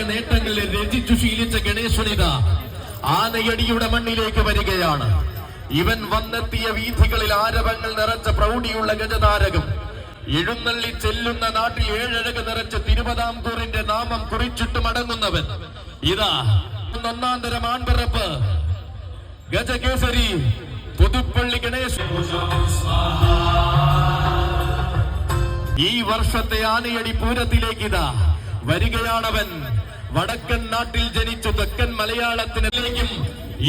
വലിയ നേട്ടങ്ങളിൽ രചിച്ചു ശീലിച്ച ഗണേശനിത ആനയടിയുടെ മണ്ണിലേക്ക് വരികയാണ്. ഇവൻ വന്നെത്തിയ വീഥികളിൽ ആരവങ്ങൾ നിറച്ച പ്രൗഢിയുള്ള ഗജതാരകം. എഴുന്നള്ളി ചെല്ലുന്ന നാട്ടിൽ ഏഴഴക് നിറച്ച് തിരുവിതാംകൂറിന്റെ നാമം കുറിച്ചിട്ട് മടങ്ങുന്നവൻ. ഇതാ ഒന്നാം തരം ആൺപിറപ്പ് ഗജകേസരി പുതുപ്പള്ളി ഗണേശ്. ഈ വർഷത്തെ ആനയടി പൂരത്തിലേക്ക് ഇതാ വരികയാണവൻ. വടക്കൻ നാട്ടിൽ ജനിച്ചു തെക്കൻ മലയാളത്തിലേക്കും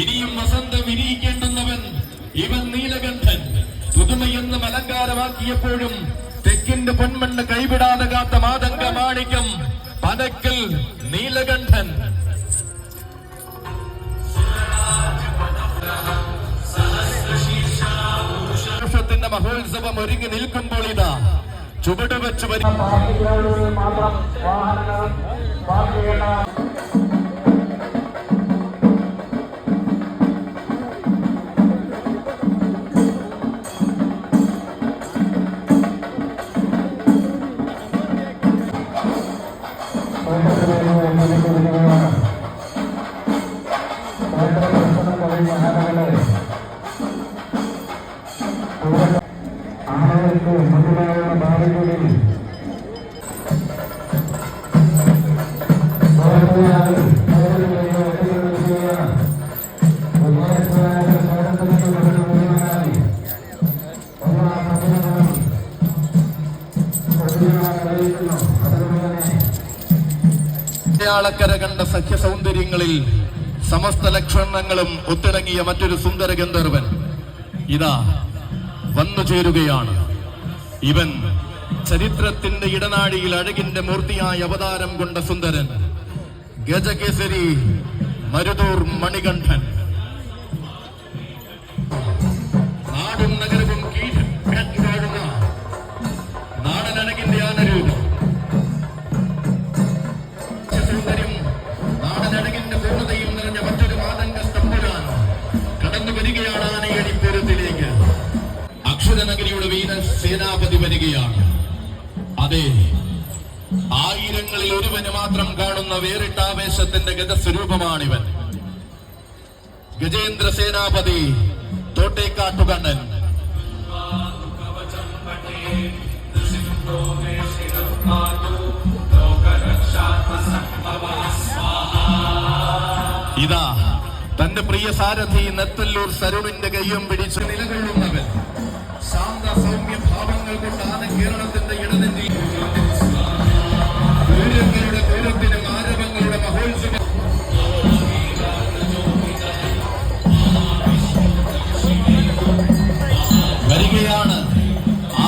ഇനിയും വസന്തം വിരിയിക്കേണ്ടുന്നവൻ. ഇവൻ നീലകണ്ഠൻ. പുതുമയെന്നും അലങ്കാരമാക്കിയപ്പോഴും തെക്കിന്റെ പൊന്മണ്ണ് കൈവിടാതെ കാത്ത മാതംഗ മാണിക്യം പനക്കൽ നീലകണ്ഠൻ. വർഷത്തിന്റെ മഹോത്സവം ഒരുങ്ങി നിൽക്കുമ്പോൾ ഇതാ ചുവട് വെച്ച് വരും. മലയാളക്കര കണ്ട സഖ്യ സൗന്ദര്യങ്ങളിൽ സമസ്ത ലക്ഷണങ്ങളും ഒത്തിണങ്ങിയ മറ്റൊരു സുന്ദര ഗന്ധർവൻ ഇതാ വന്നു ചേരുകയാണ്. ഇവൻ ചരിത്രത്തിന്റെ ഇടനാഴിയിൽ അഴകിന്റെ മൂർത്തിയായ അവതാരം കൊണ്ട സുന്ദരൻ ഗജകേസരി മരുതൂർ മണികണ്ഠൻ. നാടും നഗരവും കീഴടങ്ങുന്ന നാടനഴകിന്റെ ആനരൂപം. സൗന്ദര്യം നാടനഴകിന്റെ പൂർണ്ണതയും നിറഞ്ഞ മറ്റൊരു മാതംഗ സ്തംഭുരാൻ കടന്നു വരികയാണ് ആനയടി പൂരത്തിലേക്ക്. അക്ഷരനഗരിയുടെ വീര സേനാപതി വരികയാണ്. അതെ, ആയിരങ്ങളിൽ ഒരുവന് മാത്രം കാണുന്ന വേറിട്ട ആവേശത്തിന്റെ ഗജസ്വരൂപമാണിവൻ. ഗജേന്ദ്ര സേനാപതി തോട്ടേക്കാട്ടുകണ്ണൻ. ഇതാ തന്റെ പ്രിയ സാരഥി നെത്തല്ലൂർ സരുണിന്റെ കയ്യും പിടിച്ച് നിലകൊള്ളുന്നവൻ. ശാന്ത സൗമ്യ ഭാവങ്ങൾ കൊണ്ടാണ് കേരളത്തിന്റെ ഇടനെഞ്ചി പൂരങ്ങളുടെ പൂരത്തിനും ആരവങ്ങളുടെ മഹോത്സവം വരികയാണ്.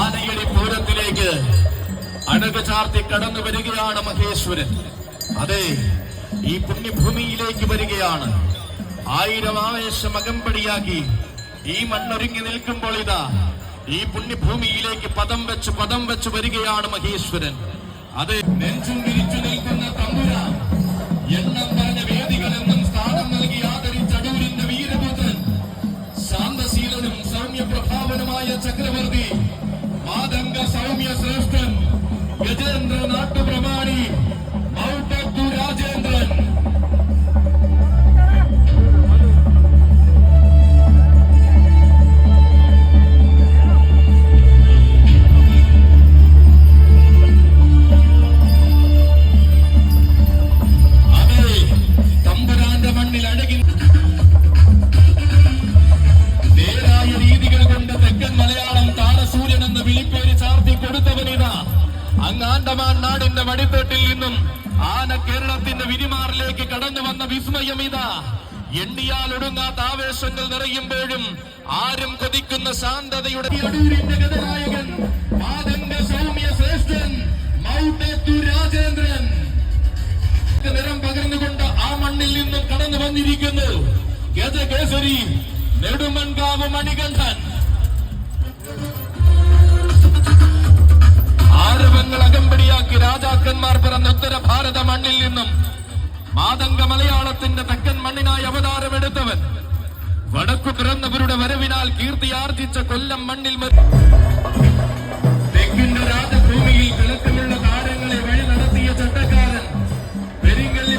ആനയടി പൂരത്തിലേക്ക് അഴക് ചാർത്തി കടന്നു വരികയാണ് മഹേശ്വരൻ. അതെ, ഈ പുണ്യഭൂമിയിലേക്ക് വരികയാണ്. ആയിരം ആവേശം അകമ്പടിയാക്കി ഈ മണ്ണൊരുങ്ങി നിൽക്കുമ്പോൾ ഇതാ ഈ പുണ്യഭൂമിയിലേക്ക് പദം വെച്ച് വരികയാണ് മഹേശ്വരൻ. അത് നെഞ്ചും വിരിച്ചു നിൽക്കുന്ന തമ്പുരാൻ, എണ്ണം പറഞ്ഞ വേദികളെന്നും സ്ഥാനം നൽകി ആദരിച്ച അടൂരിന്റെ വീരപുത്രൻ, ശാന്തശീലനും സൗമ്യപ്രഭാവനുമായ ചക്രവർത്തി, മാതംഗ സൗമ്യ ശ്രേഷ്ഠൻ, ഗജേന്ദ്ര നാട്ടുപ്രമാണി മൗട്ടത്തു രാജേന്ദ്രൻ. ആൻഡമാൻ നാടിന്റെ വടിത്തോട്ടിൽ നിന്നും ആന കേരളത്തിന്റെ വിരിമാറിലേക്ക് കടന്നു വന്ന വിസ്മയം ഇതാ. എണ്ണിയാൽ ഒടുങ്ങാത്ത ആവേശങ്ങൾ നിറയുമ്പോഴും ആരും കൊതിക്കുന്ന ശാന്തതയുടെ അടൂരിന്റെ ഗതനായകൻ, മാതംഗ സൗമ്യ ശ്രേഷ്ഠൻ, മൗട്ടത്തു രാജേന്ദ്രൻ നിറം പകർന്നുകൊണ്ട് ആ മണ്ണിൽ നിന്നും കടന്നു വന്നിരിക്കുന്നു ഗജകേസരി നെടുമൺകാവ് മണികണ്ഠൻ. ആരവങ്ങൾ അകമ്പടിയാക്കി രാജാക്കന്മാർ പിറന്ന ഉത്തര ഭാരത മണ്ണിൽ നിന്നും മാതംഗ മലയാളത്തിന്റെ തെക്കൻ മണ്ണിനായി അവതാരമെടുത്തവൻ, വടക്കു പിറന്നവരുടെ വരവിനാൽ കീർത്തി ആർജിച്ച കൊല്ലം മണ്ണിൽ തെക്കിന്റെ രാജഭൂമിയിൽ തിളക്കമുള്ള താരങ്ങളെ വഴി നടത്തിയ ചട്ടക്കാരൻ, പെരിങ്ങല്ലി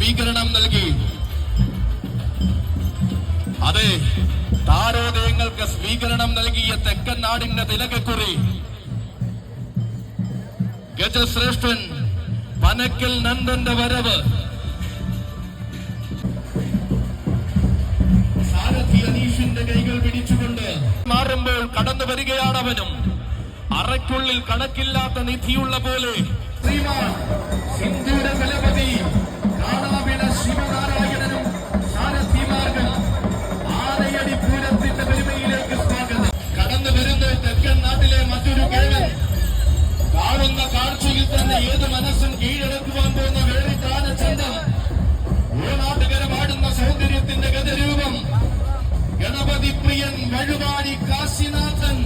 സ്വീകരണം നൽകി. അതെ, താരോദയങ്ങൾക്ക് സ്വീകരണം നൽകിയ തെക്കൻ നാടിന്റെ തിലകക്കുറി ഗജശ്രേഷ്ഠൻ പനക്കൽ നന്ദന്റെ വരവ്. സാരഥി അനീഷിന്റെ കൈകൾ പിടിച്ചുകൊണ്ട് മാറുമ്പോൾ കടന്നു വരികയാണവനും. അറയ്ക്കുള്ളിൽ കണക്കില്ലാത്ത നിധിയുള്ള പോലെ ശ്രീമാൻ സിന്ധൂര ബലപതി കാണാവിട ശിവനാരായണനും സാരഥിമാർഗം ആനയടി പൂരത്തിന്റെ പെരുമയിലേക്ക് സ്വാഗതം. കടന്നു വരുന്ന തെക്കൻ നാട്ടിലെ മറ്റൊരു കേവൻ. കാണുന്ന കാഴ്ചയിൽ തന്നെ ഏത് മനസ്സും കീഴടക്കുവാൻ പോകുന്ന വേറിട്ടാന ചന്തം. നാട്ടുകര പാടുന്ന സൗന്ദര്യത്തിന്റെ ഗതരൂപം ഗണപതി പ്രിയൻ വഴുവാടി കാശിനാഥൻ.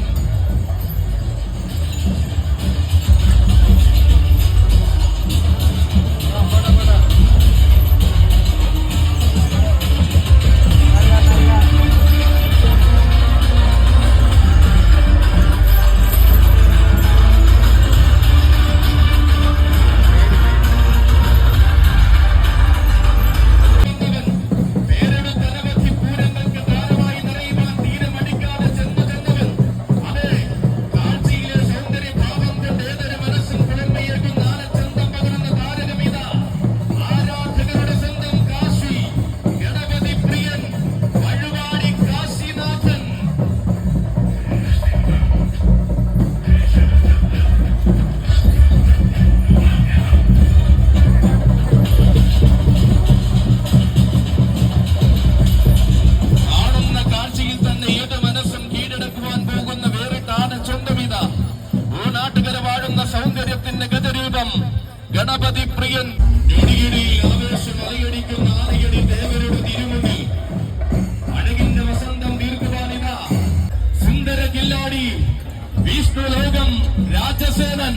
സൗന്ദര്യത്തിന്റെ ഗതരൂപം ഗണപതി പ്രിയൻ. ഞൊടിയിടയിൽ ആവേശം അലയടിക്കുന്ന ആനയടി ദേവരുടെ തിരുമുന്നിൽ അഴകിന്റെ വസന്തം തീർക്കുവാനിതാ സുന്ദര കില്ലാടി വിഷ്ണുലോകം രാജസേനൻ.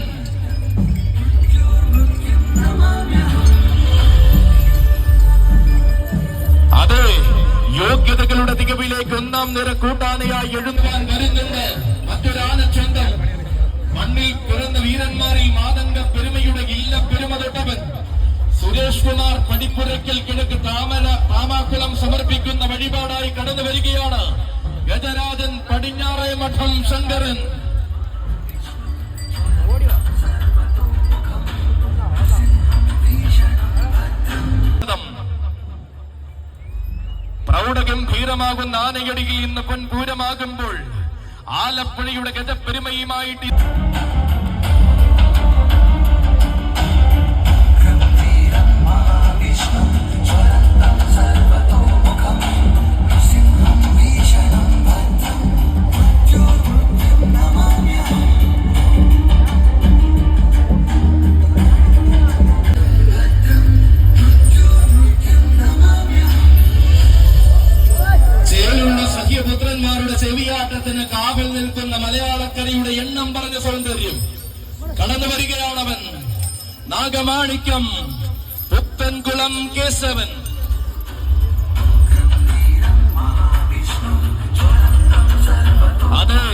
അതെ, യോഗ്യതകളുടെ തികവിലേക്ക് ഒന്നാം നിര കൂട്ടാനയായി എഴുതുവാൻ വരുന്നുണ്ട് മറ്റൊരാനച്ചന്തം. മണ്ണിൽ പിറന്ന വീരന്മാരിൽ മാതംഗ പെരുമയുടെ ഇല്ല പെരുമ തൊട്ടവൻ സുരേഷ് കുമാർ പടിപ്പുരയ്ക്കൽ കിഴക്ക് താമാക്കുളം സമർപ്പിക്കുന്ന വഴിപാടായി കടന്നു വരികയാണ് ഗജരാജൻ പടിഞ്ഞാറേ മഠം ശങ്കരൻ. പ്രൗഢഗംഭീരമാകുന്ന ആനയടിയിൽ ഇന്ന് പൊൻപൂരമാകുമ്പോൾ ആലപ്പുഴയുടെ ഗജപ്പെരുമയുമായിട്ട് പുത്രന്മാരുടെ ചെവിയാട്ടത്തിന് കാവൽ നിൽക്കുന്ന മലയാളക്കരയുടെ എണ്ണം പറഞ്ഞ സൗന്ദര്യം. കടന്നു വരികയാണവൻ നാഗമാണിക്യം പുത്തൻകുളം കേശവൻ. അതെ,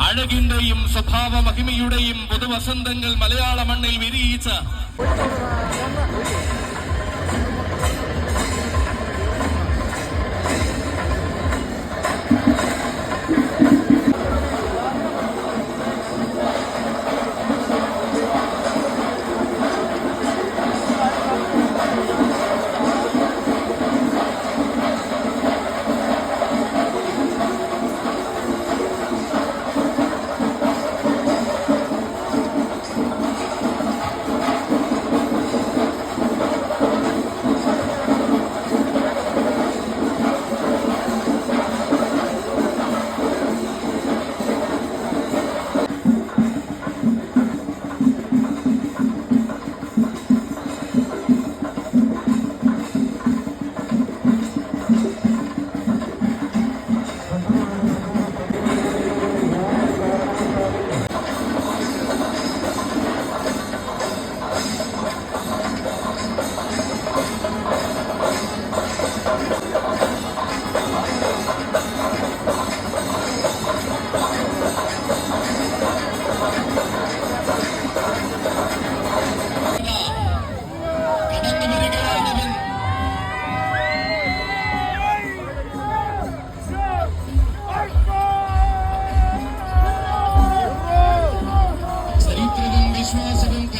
അഴകിന്റെയും സ്വഭാവ മഹിമയുടെയും പുതുവസന്തങ്ങൾ മലയാള മണ്ണിൽ വിരിയിച്ച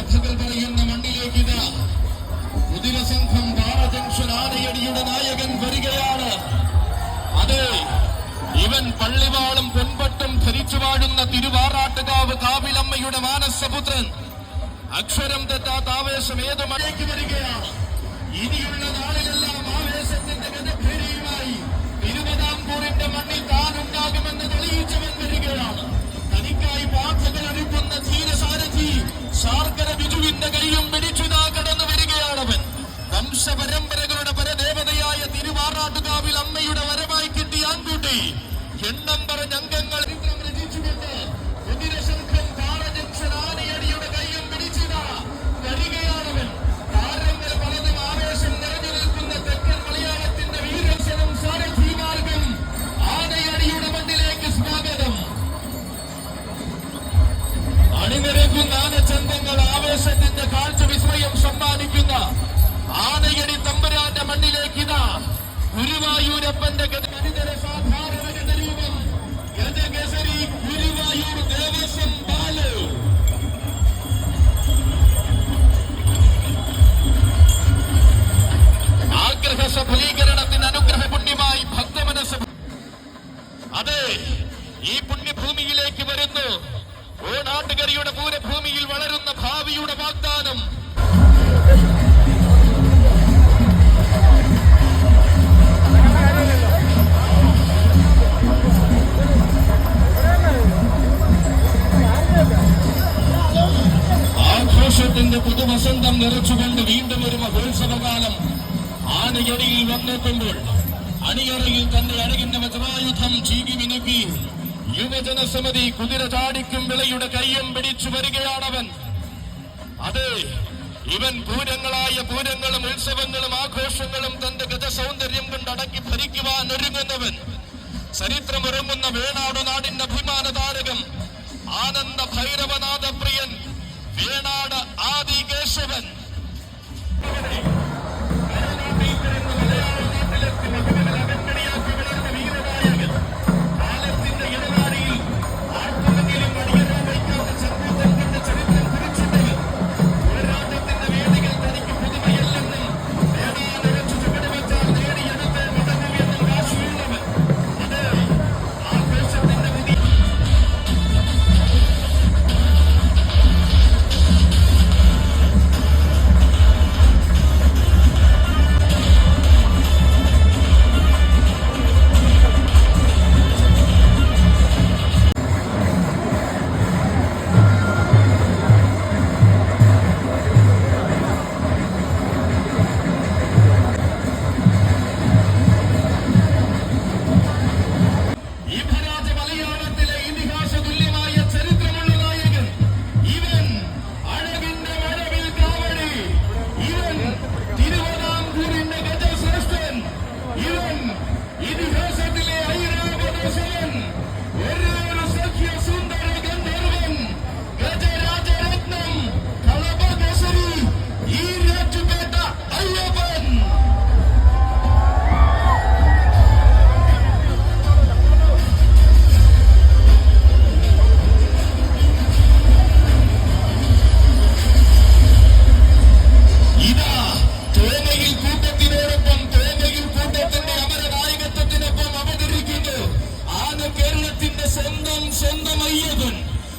കഥകൾ പറയുന്ന മണ്ണിലേക്ക് ഇതാ കുതിരസംഘം പാറ ജംഗ്ഷൻ ആനയടിയുടെ നായകൻ വരികയാണ്. അതെ, ഇവൻ പള്ളിവാളും പൊൻപട്ടും ധരിച്ചു വാഴുന്ന തിരുവാറാട്ടുകാവ് കാവിലമ്മയുടെ മാനസപുത്രൻ. അക്ഷരം തെറ്റാത്ത ആവേശം ഏത് മഴയ്ക്ക് വരികയാണ്. ഇനിയുള്ള നാളിലെല്ലാം ആവേശത്തിന്റെ ഗജഭേരിയുമായി തിരുവിതാംകൂറിന്റെ മണ്ണിൽ താനുണ്ടാകുമെന്ന് തെളിയിച്ചവൻ വരികയാണ്. തനിക്കായി പാർത്ഥകൾ ഒരുക്കുന്ന ധീരസാരഥി ശാർക്കര ബിജുവിന്റെ കൈയും പിടിച്ചുതാ കടന്നു വരികയാണവൻ. വംശപരമ്പരകളുടെ പരദേവതയായ തിരുവാറാട്ടുകാവിൽ അമ്മയുടെ വരമായി കിട്ടിയ ആൺകുട്ടി എണ്ണം പറഞ്ഞ അംഗങ്ങൾ രചിച്ചുകൊണ്ട് കുതിരശംഖം പാറ ജംഗ്ഷൻ ആനയടിയുടെ കൈയും പിടിച്ചുതാ വരികയാണവൻ. താരങ്ങൾ പലതും ആവേശം നിറഞ്ഞു നിൽക്കുന്ന തെക്കൻ മലയാളത്തിന്റെ വീരക്ഷണം സാരഥി മാർഗം ആനയടിയുടെ മണ്ണിലേക്ക് സ്വാഗതം. അണിനിരക്കുന്ന ആനച്ചന്തങ്ങൾ ആവേശത്തിന്റെ കാഴ്ച വിസ്മയം സമ്മാനിക്കുന്ന ആനയടി തമ്പുരാന്റെ മണ്ണിലേക്ക് ഇതാ ഗുരുവായൂരപ്പന്റെ ഗജനിതര സാധാരണ ഗജരൂപം ഗജകേസരി ഗുരുവായൂർ ദേവസ്വം ബാല്. ആഗ്രഹ സഫലീകരണത്തിന് അനുഗ്രഹ പുണ്യമായി ഭക്തമനസ്. അതെ, ഈ പുണ്യഭൂമിയിലേക്ക് വരുന്നു ഓണാട്ടുകരയുടെ പൂരഭൂമിയിൽ വളരുന്ന ഭാവിയുടെ വാഗ്ദാനം. ആഘോഷത്തിന്റെ പുതുവസന്തം നിറച്ചുകൊണ്ട് വീണ്ടും ഒരു മഹോത്സവകാലം ആനയടിയിൽ വന്നെത്തുമ്പോൾ അണിയറയിൽ തന്റെ അഴകിന്റെ വജ്രായുധം ചീകി മിനുക്കി യുവജന സമിതി കുതിര ചാടിക്കും വിളയുടെ കയ്യം പിടിച്ചു വരികയാണവൻ. അതെ, ഇവൻ പൂരങ്ങളായ പൂരങ്ങളും ഉത്സവങ്ങളും ആഘോഷങ്ങളും തന്റെ ഗജസൗന്ദര്യം കൊണ്ട് അടക്കി ഭരിക്കുവാൻ ഒരുങ്ങുന്നവൻ. ചരിത്രമൊരുങ്ങുന്ന വേണാട് നാടിന്റെ അഭിമാന താരകം ആനന്ദ ഭൈരവനാഥ പ്രിയൻ വേണാട് ആദി കേശവൻ.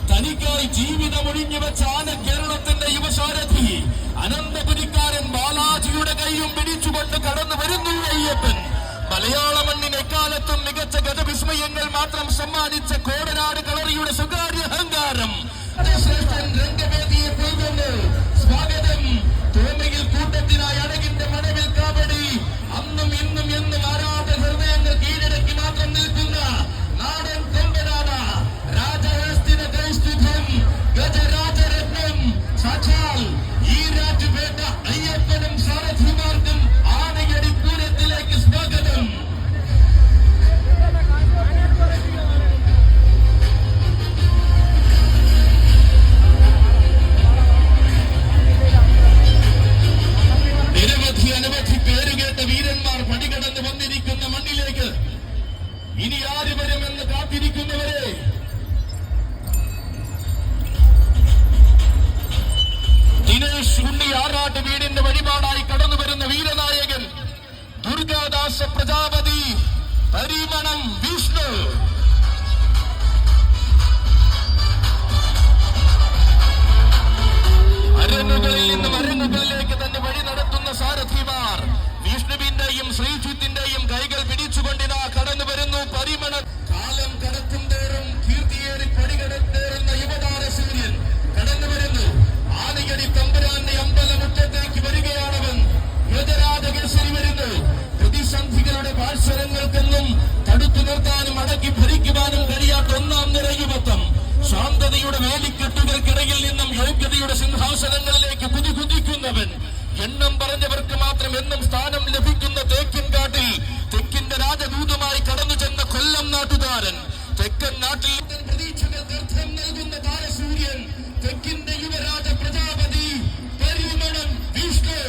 തനിക്കായി ജീവിതമൊഴിഞ്ഞു വെച്ച ആന കേരളത്തിന്റെ യുവസാരഥി അനന്തപുരിക്കാരൻ ബാലാജിയുടെ കൈയും പിടിച്ചുകൊണ്ട് കടന്നു വരുന്നു അയ്യപ്പൻ. മലയാള മണ്ണിന് എക്കാലത്തും മികച്ച ഗജവിസ്മയങ്ങൾ മാത്രം സമ്മാനിച്ച കോടനാട് കളറിയുടെ സ്വകാര്യ അഹങ്കാരം രംഗവേദിയെ പോകുന്നു. സ്വാഗതം. തോമയിൽ കൂട്ടത്തിനായി അഴകിന്റെ മണവിൽ കാവടി അന്നും ഇന്നും എന്നും ആരാധ ഹൃദയങ്ങൾ കീഴടക്കി മാത്രം നിൽക്കുന്ന നാടൻ കൊമ്പനാണ് രാജഹസ്തിന കൈസ്തുഭം ഗജരാജരത്നം സാക്ഷാൽ ഈ രാജുപേട്ട അയ്യപ്പനും സാരഥിമാർക്കും ആനയടി പൂരത്തിലേക്ക് സ്വാഗതം. മത്സരങ്ങൾക്കൊന്നും തടുത്തു നിർത്താനും അടക്കി ഭരിക്കുവാനും കഴിയാത്ത ഒന്നാം നിര യുവത്വം ശാന്തതയുടെ വേലിക്കെട്ടുകൾക്കിടയിൽ നിന്നും യോഗ്യതയുടെ സിംഹാസനങ്ങളിലേക്ക് കുതിക്കുന്നവൻ. എണ്ണം പറഞ്ഞവർക്ക് മാത്രം എന്നും സ്ഥാനം ലഭിക്കുന്ന തേക്കിൻകാട്ടിൽ തെക്കിന്റെ രാജദൂതമായി കടന്നു ചെന്ന കൊല്ലം നാട്ടുകാരൻ, തെക്കൻ നാട്ടിൽ പ്രതീക്ഷകൾക്ക് അർത്ഥം നൽകുന്ന താരസൂര്യൻ, തെക്കിന്റെ യുവരാജ പ്രജാപതി പരിമളം വിഷ്ണു.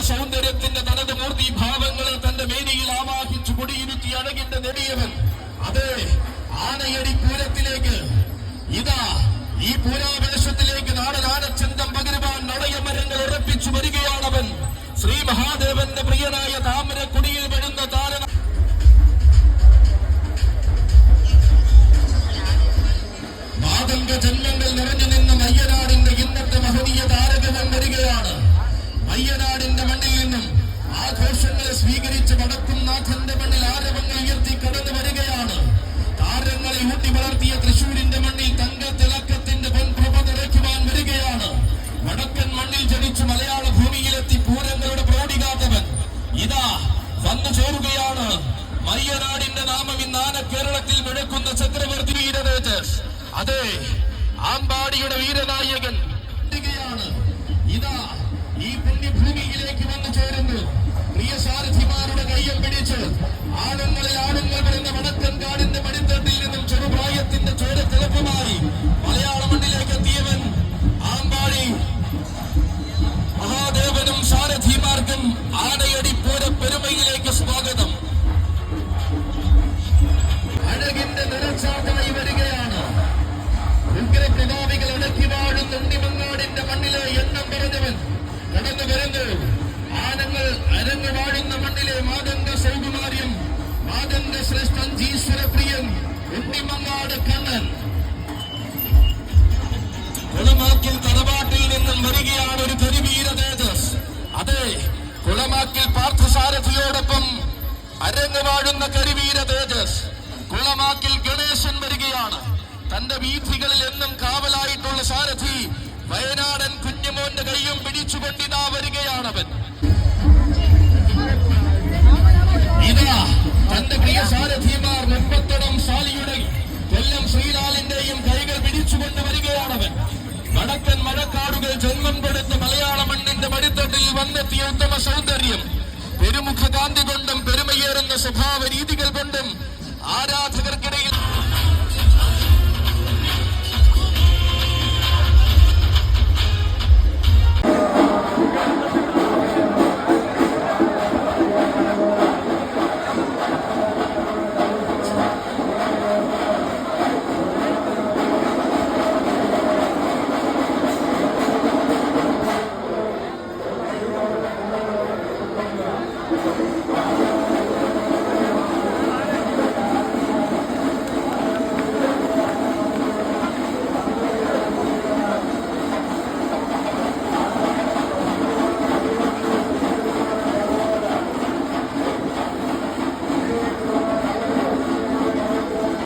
സൗന്ദര്യത്തിന്റെ തനത് മൂർത്തി ഭാവങ്ങളെ തന്റെ മേനിയിൽ ആവാഹിച്ചു കൊടിയിരുത്തി അഴകിന്റെ നെടിയവൻ. അതെ, ആനയടി പൂരത്തിലേക്ക്, ഇതാ ഈ പൂരാവേശത്തിലേക്ക് നാടൻ ആനച്ചന്തം പകരുവാൻ നടയമരങ്ങൾ ഉറപ്പിച്ചു വരികയാണവൻ. ശ്രീ മഹാദേവന്റെ പ്രിയനായ താമരക്കുടിയിൽ വരുന്ന താര മാതംഗ ജന്മങ്ങൾ നിറഞ്ഞു നിന്ന മയ്യനാടിന്റെ ഇന്നത്തെ മഹനീയ താരകവൻ വരികയാണ്. മയ്യനാടിന്റെ മണ്ണിൽ നിന്നും ആഘോഷങ്ങളെ സ്വീകരിച്ച് വടക്കും നാഥന്റെ മണ്ണിൽ ആരവങ്ങൾ ഉയർത്തി കടന്നു വരികയാണ്. താരങ്ങളെ ഊട്ടി വളർത്തിയ തൃശൂരിന്റെ മണ്ണിൽ തങ്കത്തിളക്കത്തിന്റെ പൊൻപ്രഭ നിറയ്ക്കുവാൻ വരികയാണ്. വടക്കൻ മണ്ണിൽ ജനിച്ചു മലയാള ഭൂമിയിലെത്തി പൂരങ്ങളുടെ പ്രൗഢികാത്തവൻ ഇതാ വന്നു ചേരുകയാണ്. മയ്യനാടിന്റെ നാമം ഇന്നാന കേരളത്തിൽ മുഴക്കുന്ന ചക്രവർത്തി വീരതേജസ്. അതെ, ആമ്പാടിയുടെ വീരനായകൻ ഇതാ ഈ പുണ്യഭൂമിയിലേക്ക് വന്നു ചേരുന്നു. പ്രിയ സാരഥിമാരുടെ കയ്യം പിടിച്ച് ആണുങ്ങളിൽ ആണുങ്ങൾ വരുന്ന വടക്കൻ കാടിന്റെ മടിത്തട്ടിൽ നിന്നും ചെറുപ്രായത്തിന്റെ ചോരത്തിളപ്പുമായി മലയാള മണ്ണിലേക്ക് എത്തിയവൻ ആമ്പാടി. മഹാദേവനും സാരഥിമാർക്കും ആനയടി പൂര പെരുമയിലേക്ക് സ്വാഗതം. അഴകിന്റെ നിറച്ചാട്ടായി വരികയാണ്. ഉഗ്രപ്രതാപികൾ അടക്കി വാഴുന്ന ഉണ്ണിമങ്ങാടിന്റെ മണ്ണിലെ എണ്ണം പറഞ്ഞവൻ കടന്നു വരുന്നു. ആനങ്ങൾ അരങ്ങു വാഴുന്ന മണ്ണിലെ മാതംഗ സൗകുമാര്യം, മാതംഗ ശ്രേഷ്ഠൻ ജീശ്വരപ്രിയൻ ഉണ്ണിമങ്ങാട് കണ്ണൻ. കുളമാക്കിൽ തറവാട്ടിൽ നിന്നും വരികയാണ് ഒരു കരിവീര തേജസ്. അതെ, കുളമാക്കിൽ പാർത്ഥസാരഥിയോടൊപ്പം അരങ്ങു വാഴുന്ന കരിവീര തേജസ്. കുളമാക്കിൽ ഗണേശൻ വരികയാണ്. തന്റെ വീഥികളിൽ എന്നും കാവലായിട്ടുള്ള സാരഥി വയനാടൻ കുഞ്ഞുമോന്റെ കയ്യും പിടിച്ചുകൊണ്ടിതാ വരികയാണവൻ. ഇതാ തന്റെ പ്രിയ സാരഥിമാർ മുപ്പത്തടം സാലിയുടെ കൊല്ലം ശ്രീലാലിന്റെയും കൈകൾ പിടിച്ചുകൊണ്ട് വരികയാണവൻ. വടക്കൻ മഴക്കാടുകൾ ജന്മം കൊടുത്ത മലയാള മണ്ണിന്റെ മടിത്തട്ടിൽ വന്നെത്തിയ ഉത്തമ സൗന്ദര്യം, പെരുമുഖ കാന്തി കൊണ്ടും പെരുമയേറുന്ന സ്വഭാവ രീതികൾ കൊണ്ടും ആരാധകർക്കിടയിൽ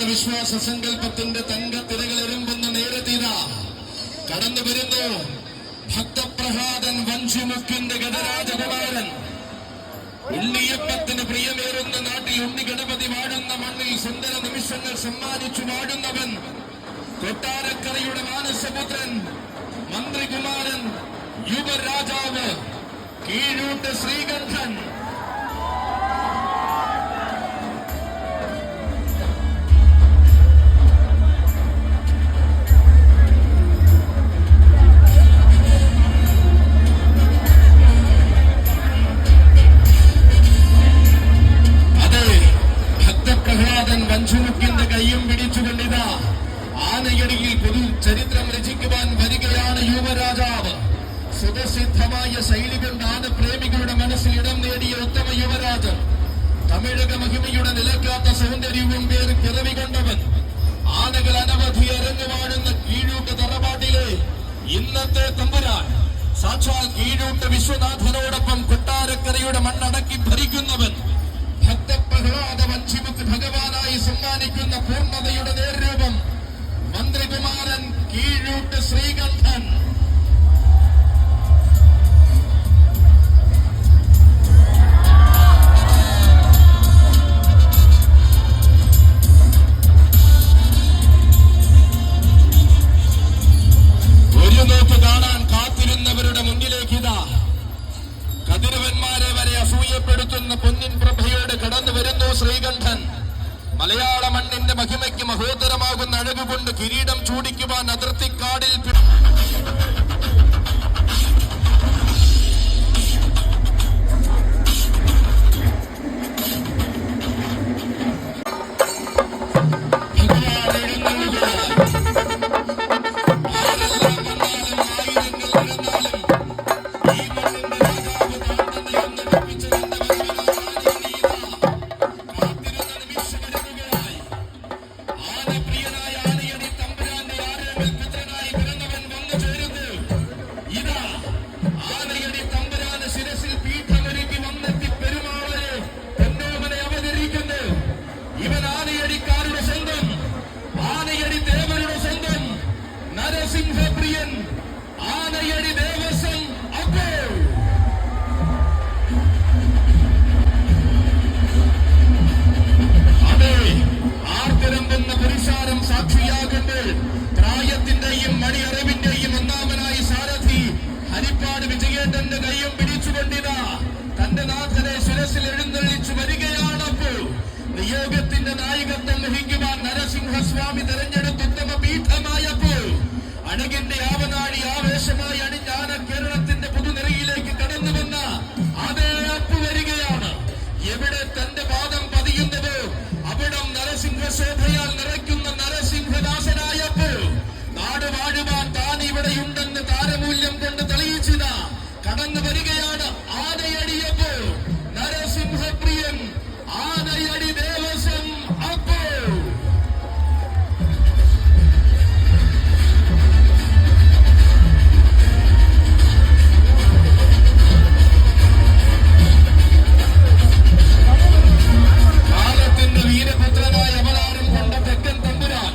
വിശ്വാസ സങ്കല്പത്തിന്റെ തങ്കത്തിരകൾ എറുമ്പുന്ന നേരത്തീത കടന്നു വരുന്നു. ഭക്തപ്രഹ്ലാദൻ വഞ്ചുമുക്കിന്റെ ഗജരാജകുമാരൻ. ഉണ്ണിയപ്പത്തിന് പ്രിയമേറുന്ന നാട്ടിൽ ഉണ്ണി ഗണപതി വാഴുന്ന മണ്ണിൽ സുന്ദര നിമിഷങ്ങൾ സമ്മാനിച്ചു വാഴുന്നവൻ, കൊട്ടാരക്കരയുടെ മാനസപുത്രൻ, മന്ത്രികുമാരൻ, യുവരാജാവ്, കീഴൂട്ട് ശ്രീകണ്ഠൻ. വഞ്ചുമുക്കിന്റെ കയ്യും പിടിച്ചുകൊണ്ടിതാ ആനയടിയിൽ പൊതു ചരിത്രം രചിക്കുവാൻ വരികയാണ് യുവരാജാവ്. സ്വതസിദ്ധമായ ശൈലി കൊണ്ട് ആനപ്രേമികളുടെ മനസ്സിൽ ഇടം നേടിയ ഉത്തമ യുവരാജൻ, തമിഴക മഹിമയുടെ നിലക്കാത്ത സൗന്ദര്യവും പേര് പിറവി കൊണ്ടവൻ, ആനകൾ അനവധി അരങ്ങുവാഴുന്ന കീഴൂട്ട് തറവാട്ടിലെ ഇന്നത്തെ തമ്പുരാൻ സാക്ഷാൽ കീഴൂട്ട് വിശ്വനാഥനോടൊപ്പം കൊട്ടാരക്കരയുടെ മണ്ണടക്കി ഭരിക്കുന്നവൻ ഭക്തപ്രഹ്ലാദ വഞ്ചിമുത്ത് ഭഗവാനായി സമ്മാനിക്കുന്ന പൂർണ്ണതയുടെ നേർരൂപം മന്ത്രികുമാരൻ കീഴൂട്ട് ശ്രീകണ്ഠൻ. ഒരു നോക്ക് കാണാൻ കാത്തിരുന്നവരുടെ മുന്നിലേക്ക് ഇതാ കതിരവന്മാരെ വരെ അസൂയപ്പെടുത്തുന്ന പൊന്നിൻ പ്രഭയോട് കടന്നു വരുന്നു ശ്രീകണ്ഠൻ. മലയാള മണ്ണിന്റെ മഹിമയ്ക്ക് മഹോദരമാകുന്ന അഴകുകൊണ്ട് കിരീടം ചൂടിക്കുവാൻ അതിർത്തിക്കാടിൽ പ്രായത്തിന്റെയും മണിയറിവിന്റെയും ഒന്നാമനായി സാരഥി ഹരിപ്പാട് വിജയേട്ടന്റെ കൈയും പിടിച്ചുകൊണ്ടിതാ തന്റെ നാഥനെ ശിരസിൽ എഴുന്നള്ളിച്ചു വരികയാണപ്പോൾ നിയോഗത്തിന്റെ നായകത്വം വഹിക്കുവാൻ നരസിംഹസ്വാമി തെരഞ്ഞെടുത്ത ഉത്തമ പീഠമായപ്പോൾ അഴകിന്റെ ആവനാഴി ആവേശമായി അണിഞ്ഞാന കേരളത്തിന്റെ പുതുനിരയിലേക്ക് കടന്നു വന്ന അതേ അപ്പ് വരികയാണ്. എവിടെ തന്റെ പാദം പതിയുന്നത് അവിടം നരസിംഹശോഭയാൽ നിറയ്ക്കുന്ന നരസിംഹദാസനായപ്പോൾ നാട് വാഴുവാൻ താൻ ഇവിടെയുണ്ടെന്ന് താരമൂല്യം കൊണ്ട് തെളിയിച്ചത് കടന്നു വരികയാണ്. ആനയടിയപ്പോൾ നരസിംഹപ്രിയൻ ആനയടി ദേവസ്വം അപ്പോൾ കാലത്തിന്റെ വീരപുത്രനായ അവതാരം കൊണ്ട തെക്കൻ തമ്പുരാൻ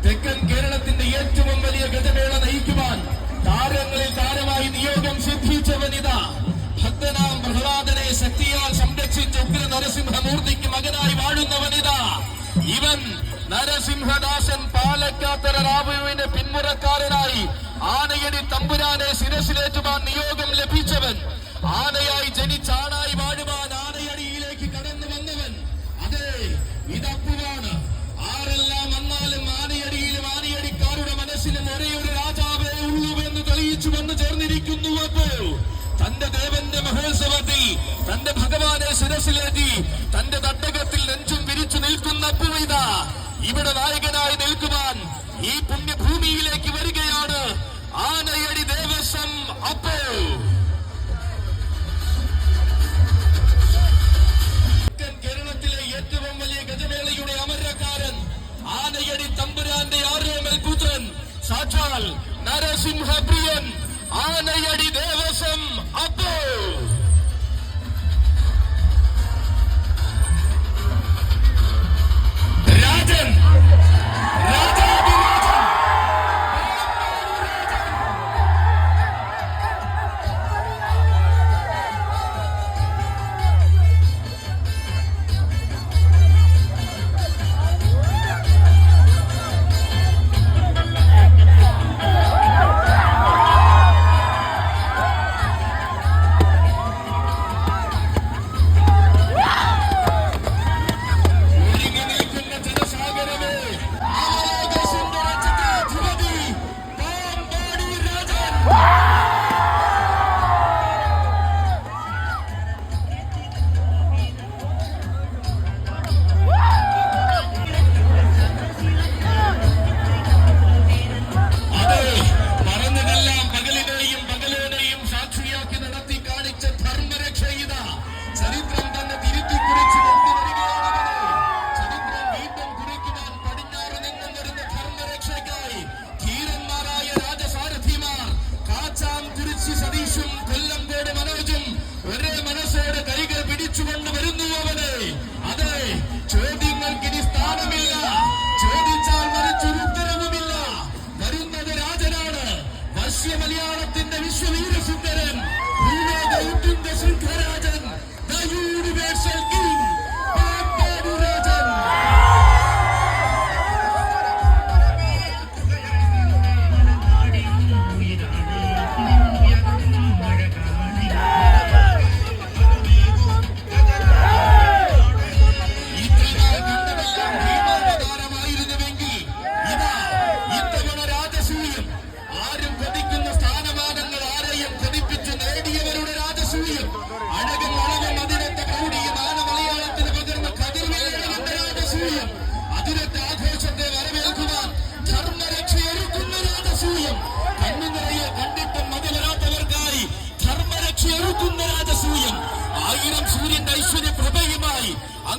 തെക്കൻ കേരളത്തിന്റെ ഏറ്റവും വലിയ ഗജമേള നയിക്കുവാൻ താരങ്ങളിൽ താരമായി നിയോഗം സിദ്ധിച്ചവനിതാ ഭക്തനാം പ്രഹ്ലാദനെ ശക്തിയാൽ സംരക്ഷിച്ച ഉഗ്ര നരസിംഹമൂർത്തിക്ക് മകനായി വാഴുന്നവനിതാ ഇവൻ നരസിംഹദാസൻ പാലക്കാത്തര റാവുവിന്റെ പിന്മുറക്കാരനായി ആനയടി തമ്പുരാനെ ശിരസിലേറ്റുവാൻ നിയോഗം ലഭിച്ചവൻ. ആനയായി ജനിച്ചാണായി വാഴുവാൻ ആനയടിയിലേക്ക് കടന്നു വന്നവൻ. അതെ, ഇതപ്പുവാണ്. ആരെല്ലാം വന്നാലും ആനയടിയിലും ആനയടിക്കാരുടെ മനസ്സിലും ഒരേ ഒരു രാജാവേ ഉള്ളൂ എന്ന് തെളിയിച്ചു വന്നു ചേർന്നിരിക്കുന്നു. അപ്പോൾ തന്റെ ദേവന്റെ മഹോത്സവത്തിൽ തന്റെ ഭഗവാനെ ശിരസിലേറ്റി തന്റെ തട്ടകത്തിൽ നെഞ്ചും വിരിച്ചു നിൽക്കുന്ന അപ്പുവൈത ഇവിടെ നായകനായി നിൽക്കുവാൻ ഈ പുണ്യഭൂമിയിലേക്ക് വരികയാണ്. ആനയടി ദേവസ്വം അപ്പോ കേരളത്തിലെ ഏറ്റവും വലിയ ഗജമേളയുടെ അമരക്കാരൻ ആനയടി തമ്പുരാന്റെ ആരോമൽ പുത്രൻ സാക്ഷാൽ നരസിംഹപ്രിയൻ ആനയടി ദേവസ്വം അപ്പോ രാജൻ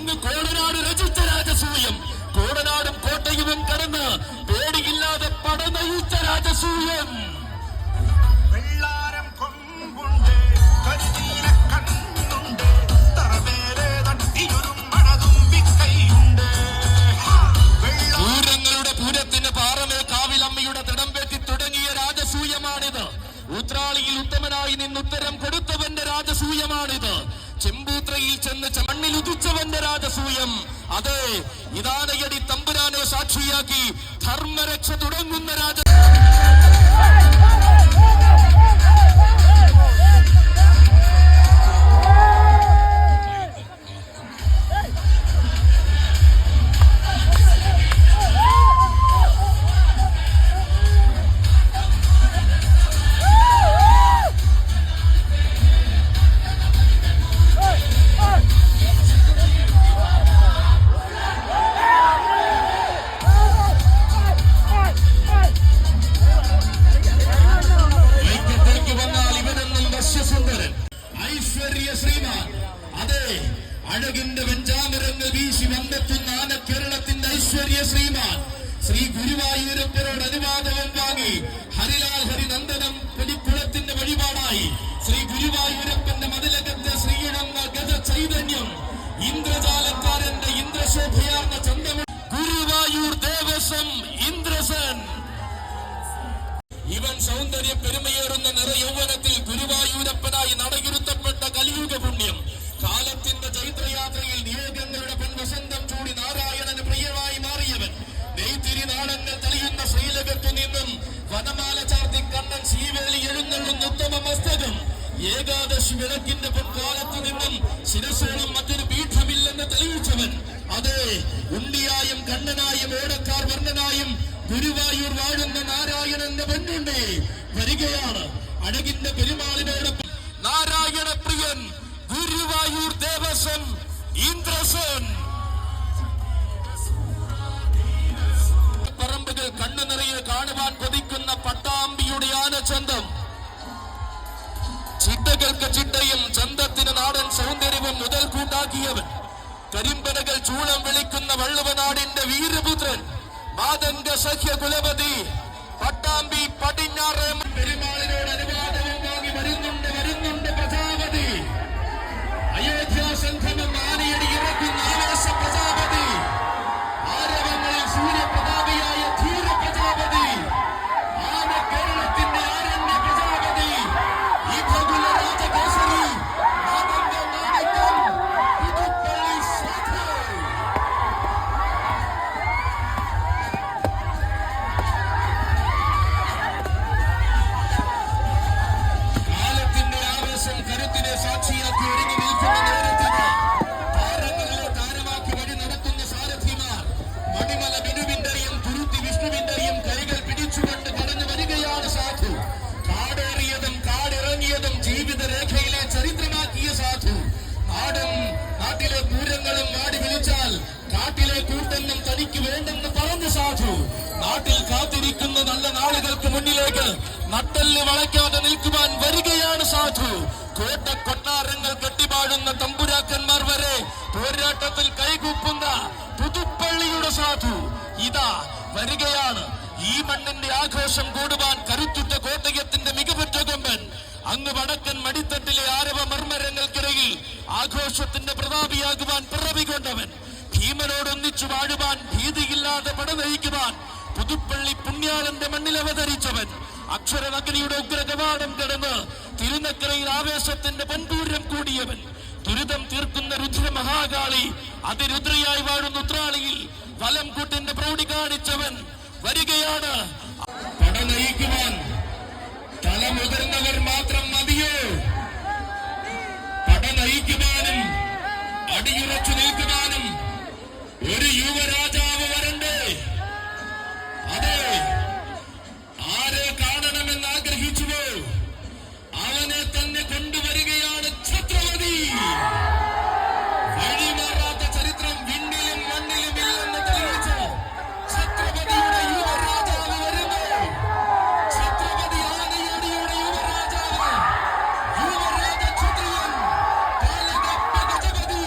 അങ്ങ് കോടനാട് രചിച്ച രാജസൂയം, കോടനാടും കോട്ടയും കടന്ന് പേടിയില്ലാതെ പടനയിച്ച രാജസൂയം. വെള്ളാരം കൊമ്പുണ്ട്, കരിനീല കണ്ണുണ്ട്, തറമേലെ തട്ടിയൊരു മണതുമ്പിക്കൈയുണ്ട്. പൂരങ്ങളുടെ പൂരത്തിന് പാറമേ കാവിലമ്മയുടെ തിടമ്പേറ്റി തുടങ്ങിയ രാജസൂയമാണിത്. ഉത്രാളിയിൽ ഉത്തമനായി നിന്നുത്തരം കൊടുത്തവന്റെ രാജസൂയമാണിത്. ചെമ്പൂത്രയിൽ ചെന്ന് മണ്ണിൽ ഉദിച്ചവന്റെ രാജസൂയം. അതെ, ഇതാനയടി തമ്പുരാനെ സാക്ഷിയാക്കി ധർമ്മരക്ഷ തുടങ്ങുന്ന രാജ അഴകിന്റെ വെഞ്ചാമരങ്ങൾ വീശി വന്നെത്തുന്ന ആന കേരളത്തിന്റെ ഐശ്വര്യ ശ്രീമാൻ ശ്രീ ഗുരുവായൂരപ്പനോട് അനുവാദവും വാങ്ങി ഹരിലാൽ ഹരിനന്ദനം പുലിക്കുളത്തിന്റെ വഴിപാടായി ശ്രീ ഗുരുവായൂരപ്പന്റെ മതിലകത്തെ ശ്രീയിടന്ന ഗജ ചൈതന്യം ഇന്ദ്രജാലക്കാരന്റെ ഇന്ദ്രശോഭയാർന്ന ചന്തമ ഗുരുവായൂർ ദേവസ്വം ഇന്ദ്രസൻ. ഇവൻ സൗന്ദര്യ പെരുമയേറുന്ന നിറയൗവനത്തിൽ ഗുരുവായൂരപ്പനായി നടയിരുത്തപ്പെട്ട കലിയുഗ പുണ്യം. കാലത്തിന്റെ ചൈത്രയാത്രയിൽ നിയോഗങ്ങളുടെ പെൺവസന്തം ചൂടി നാരായണന് പ്രിയമായി മാറിയവൻ. നെയ്ത്തിരി നാളങ്ങൾ തെളിയുന്ന ശ്രീലകത്തു നിന്നും വനമാല ചാർത്തി കണ്ണൻ ശീവേലി എഴുന്നള്ളുന്ന ഉത്തമ മസ്തകം. ഏകാദശി വിളക്കിന്റെ പൊൻകാലത്തു നിന്നും ശിരസോളം മറ്റൊരു പീഠമില്ലെന്ന് തെളിയിച്ചവൻ. അതെ, ഉണ്ണിയായും കണ്ണനായും ഓടക്കാർ വർണ്ണനായും ഗുരുവായൂർ വാഴുന്ന നാരായണന്റെ പൊന്നുണ്ടേ വരികയാണ്. അഴകിന്റെ പെരുമാളിനോടൊപ്പം നാരായണ പ്രിയൻ ഗുരുവായൂർ ദേവസ്വം ഇന്ദ്രസൻ. പറമ്പുകൾ കണ്ണു നിറയെ കാണുവാൻ കൊതിക്കുന്ന പട്ടാമ്പിയുടെ ആനച്ചന്തം. ചിട്ടകൾക്ക് ചിട്ടയും ചന്തത്തിന് നാടൻ സൗന്ദര്യവും മുതൽ കൂട്ടാക്കിയവൻ. കരിമ്പനകൾ ചൂളം വിളിക്കുന്ന വള്ളുവനാടിന്റെ വീരപുത്രൻ മാതംഗ സഖ്യ കുലപതി പട്ടാമ്പി പടിഞ്ഞാറ് പെരുമാളിനോട് അനുവാദവും വാങ്ങി വരുന്നുണ്ട് പ്രജാപതി. അയോധ്യ സംഘമം ആനയടി ഇറക്കുന്ന ആവേശ പ്രജാപതി. ആരവങ്ങളിൽ സൂര്യപ്രതാപിയായ ധീര പ്രജാപതി. ആന കേരളത്തിന്റെ ആരണ്യ പ്രജാപതി. ഈ ഭഗുല രാജകേസരി മാതംഗ മാണിക്യം പുതുപ്പള്ളി സാധു. കാലത്തിന്റെ ആവേശം കരുത്തിനെ സാക്ഷിയാക്കി ഒരുങ്ങി നിൽക്കുന്ന നേരത്തിന് താരങ്ങളിലെ താരമാക്കി വഴി നടത്തുന്ന സാരഥിമാർ മണിമല ബിനുവിന്റെയും തുരുത്തി വിഷ്ണുവിന്റെയും കൈകൾ പിടിച്ചുകൊണ്ട് കടന്നു വരികയാണ് സാധു. കാടേറിയതും കാടിറങ്ങിയതും ജീവിത രേഖയിലെ ചരിത്രമാക്കിയ സാധു. നാട്ടിലെ പൂരങ്ങളും മാടി വിളിച്ചാൽ കാട്ടിലെ കൂട്ടെന്നും തനിക്ക് വേണ്ടെന്ന് പറഞ്ഞ സാധു. നാട്ടിൽ കാത്തിരിക്കുന്ന നല്ല നാളുകൾക്ക് മുന്നിലേക്ക് നട്ടെല്ല് വളയ്ക്കാതെ നിൽക്കുവാൻ വരികയാണ് സാധു. കോട്ട കൊട്ടാരങ്ങൾ കെട്ടിപ്പാടുന്ന തമ്പുരാക്കന്മാർ വരെ പോരാട്ടത്തിൽ കൈകൂപ്പുന്ന പുതുപ്പള്ളിയുടെ സാധു ഇതാ വരികയാണ്. ഈ മണ്ണിന്റെ ആഘോഷം കൂടുവാൻ കരുത്തുറ്റ കോട്ടയത്തിന്റെ മികവുറ്റ കൊമ്പൻ. അങ്ങ് വടക്കൻ മടിത്തട്ടിലെ ആരവ മർമ്മരങ്ങൾക്കിടയിൽ ആഘോഷത്തിന്റെ പ്രതാപിയാകുവാൻ പിറവികൊണ്ടവൻ. ഭീമനോടൊന്നിച്ചു വാഴുവാൻ ഭീതിയില്ലാതെ പടനയിക്കുവാൻ പുതുപ്പള്ളി പുണ്യാളന്റെ മണ്ണിൽ അവതരിച്ചവൻ. അക്ഷരനഗരിയുടെ ഉഗ്രകവാടം കടന്ന് തിരുനക്കരയിൽ ആവേശത്തിന്റെ പൻപൂരം കൂടിയവൻ. ദുരിതം തീർക്കുന്ന രുദ്ര മഹാകാളി അതിരുദ്രയായി വാഴുന്ന ഉത്രാളിയിൽ വലം കൂട്ടിന്റെ പ്രൗഢി കാണിച്ചവൻ വരികയാണ്. പടനയിക്കുവാൻ തലമുതിർന്നവർ മാത്രം മതിയോ? പടനയിക്കുവാനും അടിയുറച്ചു നിൽക്കുവാനും ഒരു യുവരാജാവ് വരണ്ടേ? അതെ, ആരെ കാണണമെന്ന് ആഗ്രഹിച്ചുവോ അവനെ തന്നെ കൊണ്ടുവരികയാണ് ഛത്രപതി. വഴിമാറാത്ത ചരിത്രം വിണ്ണിലും മണ്ണിലും ഇല്ലെന്ന് തെളിയിച്ച് ഛത്രപതിയുടെ യുവരാജാവ് വരുന്നു. ഛത്രപതി ആനയടിയുടെ യുവരാജാവ്, യുവരാജ ക്ഷത്രിയൻ, പാലകപ്പ ഗജപതി,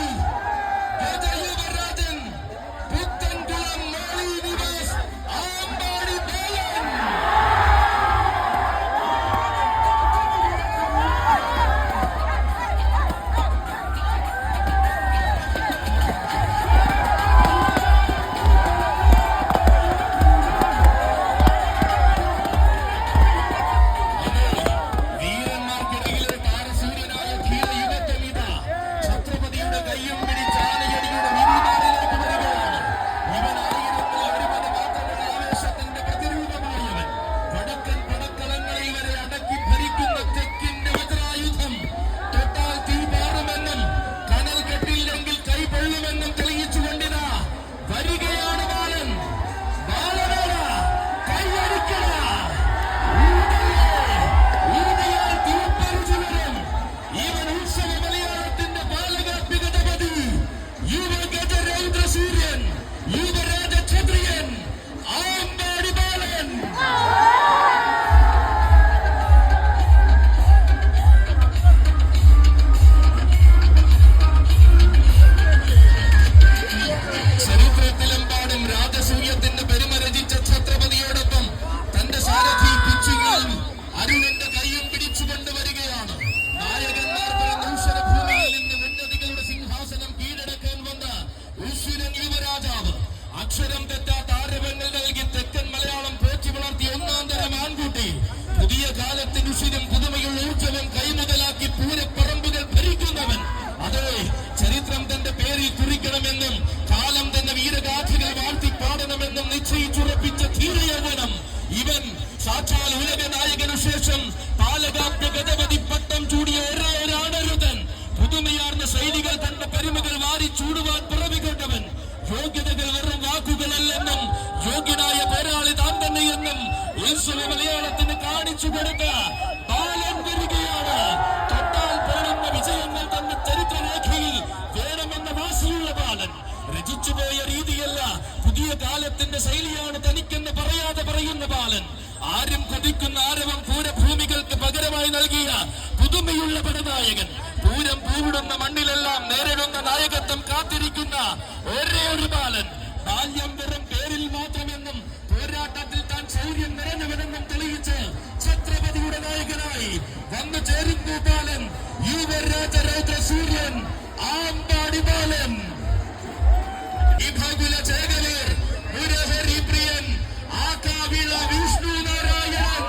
രൗദ്രസൂര്യൻ യുവരാജ ക്ഷത്രിയൻ ആമ്പാടി ബാലൻ. ചരിത്രത്തിലെമ്പാടും രാജസൂയത്തിന്റെ പെരുമ രചിച്ച ഛത്രപതിയോടൊപ്പം തന്റെ സാരഥി പിച്ചിങ്ങൽ അരുണിന്റെ കൈയും പിടിച്ചുകൊണ്ട് വരികയാണ്. നായകന്മാർ പിറന്ന ഊശ്വരഭൂമിയിൽ നിന്ന് ഉന്നതികളുടെ സിംഹാസനം കീഴടക്കാൻ വന്ന ഉശുരൻ യുവരാജാവ്, അക്ഷരം തെറ്റാത്ത ആരവങ്ങൾ നൽകി തെക്കൻ മലയാളം പോറ്റി വളർത്തിയ ഒന്നാം തരം ആൺകുട്ടി, പുതിയ കാലത്തിന് ഉശിരും പുതുമയുള്ള ഊർജ്ജവും കൈമുതലാക്കി പൂരപ്പറമ്പുകൾ ഭരിക്കുന്നവൻ. അതെ, ചരിത്രം തന്റെ പേരിൽ കുറിക്കണമെന്നും കാലം തന്നെ വീരഗാഥകൾ വാഴ്ത്തി പാടണമെന്നും നിശ്ചയിച്ചുറപ്പിച്ച ധീരയൗവനം ഇവൻ. സാക്ഷാൽ ഉലക നായകനു ശേഷം പാലകാപ്യ ഗജപതി പട്ടം ചൂടിയ ഒരേ ഒരാണരുതൻ. പുതുമയാർന്ന ശൈലികൾ തന്റെ പെരുമകൾ വാരി ചൂടുവാൻ പിറവികൊണ്ടവൻ. യോഗ്യതകൾ വെറും വാക്കുകളല്ലെന്നും യോഗ്യനായ പോരാളി താൻ തന്നെയെന്നും ഉത്സവ മലയാളത്തിന് കാണിച്ചു കൊടുത്ത ബാലൻ വരികയാണ്. തൊട്ടാൽ പോരുന്ന വിജയങ്ങൾ തന്റെ ചരിത്രരേഖയിൽ വേണമെന്ന വാശിയുള്ള ബാലൻ. രചിച്ചുപോയ രീതിയല്ല, പുതിയ കാലത്തിന്റെ ശൈലിയാണ് തനിക്കെന്ന് പറയാതെ പറയുന്ന ബാലൻ. ആരും കൊതിക്കുന്ന ആരവം പൂരഭൂമികൾക്ക് പകരമായി നൽകിയ പുതുമയുള്ള പടനായകൻ. പൂരം പൂവിടുന്ന മണ്ണിലെല്ലാം നേരിടുന്ന നായകത്വം കാത്തിരിക്കുന്ന ഒരേ ഒരു ബാലൻ. ബാല്യം വെറും പേരിൽ മാത്രമെന്നും പോരാട്ടത്തിൽ താൻ ശൗര്യം നിറഞ്ഞവനെന്നും തെളിയിച്ച് ഛത്രപതിയുടെ നായകനായി വന്നു ചേരുന്നു ബാലൻ. യുവരാജ രൗദ്രസൂര്യൻ ആമ്പാടി ബാലൻ. വിഭകുല ചേകവീർ മുരഹരി പ്രിയൻ ആകാവിള വിഷ്ണു നാരായണൻ.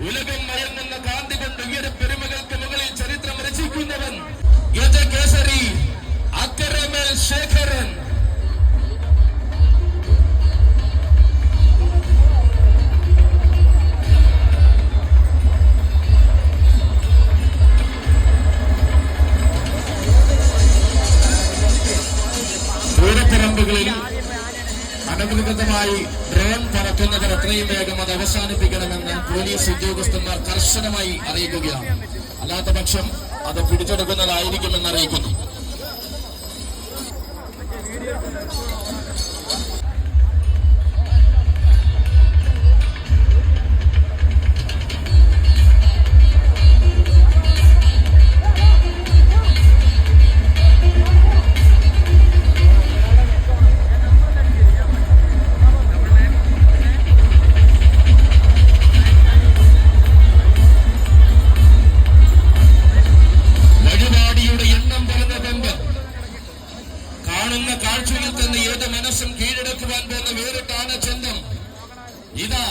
ഉലകം മയങ്ങുന്ന കാന്തി കൊണ്ട് ഉയരപ്പെരുമകൾക്ക് മുകളിൽ ചരിത്രം രചിക്കുന്നവൻ ഗജകേസരി അക്കരമേൽ ശേഖരൻ. പൂരപ്പറമ്പുകളിൽ അനധികൃതമായി ഡ്രോൺ പറക്കുന്നവർ എത്രയും വേഗം അത് അവസാനിപ്പിക്കണമെന്ന് പോലീസ് ഉദ്യോഗസ്ഥന്മാർ കർശനമായി അറിയിക്കുകയാണ്. അല്ലാത്ത പക്ഷം അത് പിടിച്ചെടുക്കുന്നതായിരിക്കുമെന്ന് അറിയിക്കുന്നു. കാഴ്ചയിൽ തന്നെ ഏത് മനസ്സും കീഴടക്കുവാൻ പോകുന്ന വേറിട്ടാണ് ചന്തം. ഇതാ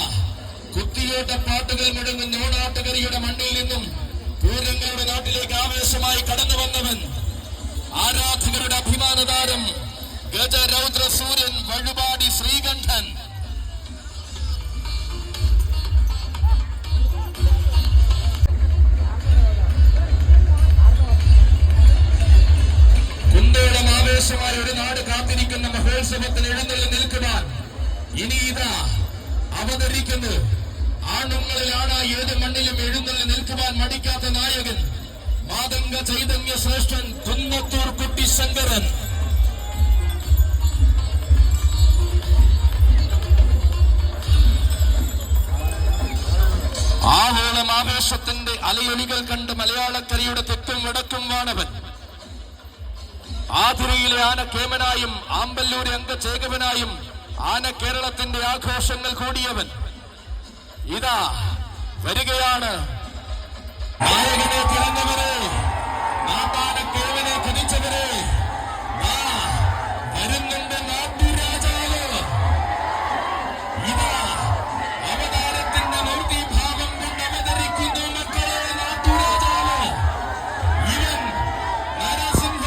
കുത്തിയോട്ട പാട്ടുകൾ മുഴങ്ങുന്ന ഓണാട്ടുകറിയുടെ മണ്ണിൽ നിന്നും പൂരങ്ങളുടെ നാട്ടിലേക്ക് ആവേശമായി കടന്നു വന്നവൻ, ആരാധകരുടെ അഭിമാനതാരം ഗജരൗദ്ര സൂര്യൻ വഴുപാടി ശ്രീകണ്ഠൻ. കുന്തോളം ആവേശമായ ഒരു നാട് കാത്തിരിക്കുന്ന മഹോത്സവത്തിന് എഴുന്നള്ളി നിൽക്കുവാൻ ഇനി ഇതാ അവതരിക്കുന്നു. ആണുങ്ങളിലാണ് ഏത് മണ്ണിലും എഴുന്നള്ളി നിൽക്കുവാൻ മടിക്കാത്ത നായകൻ, മാതംഗ ചൈതന്യ ശ്രേഷ്ഠൻ കുന്നത്തൂർ കുട്ടി ശങ്കരൻ. ആവോളം ആവേശത്തിന്റെ അലയൊലികൾ കണ്ട് മലയാളക്കരയുടെ തെക്കും വടക്കും വാണവൻ. ആതിരയിലെ ആന കേമനായും ആമ്പല്ലൂരെ അംഗചേകവനായും ആന കേരളത്തിന്റെ ആഘോഷങ്ങൾ കൂടിയവൻ ഇതാ വരികയാണ്. നായകനെ തിരഞ്ഞവരെ, നാട്ടാന കേവനെ ധരിച്ചവരെ, വരുന്നുണ്ട് നാട്ടുരാജാവ്. ഇതാ അവതാരത്തിന്റെ മൂർത്തിഭാവം കൊണ്ട് അവതരിക്കുന്നു മക്കളെ നാട്ടുരാജാവ്. ഇവൻ നരസിംഹ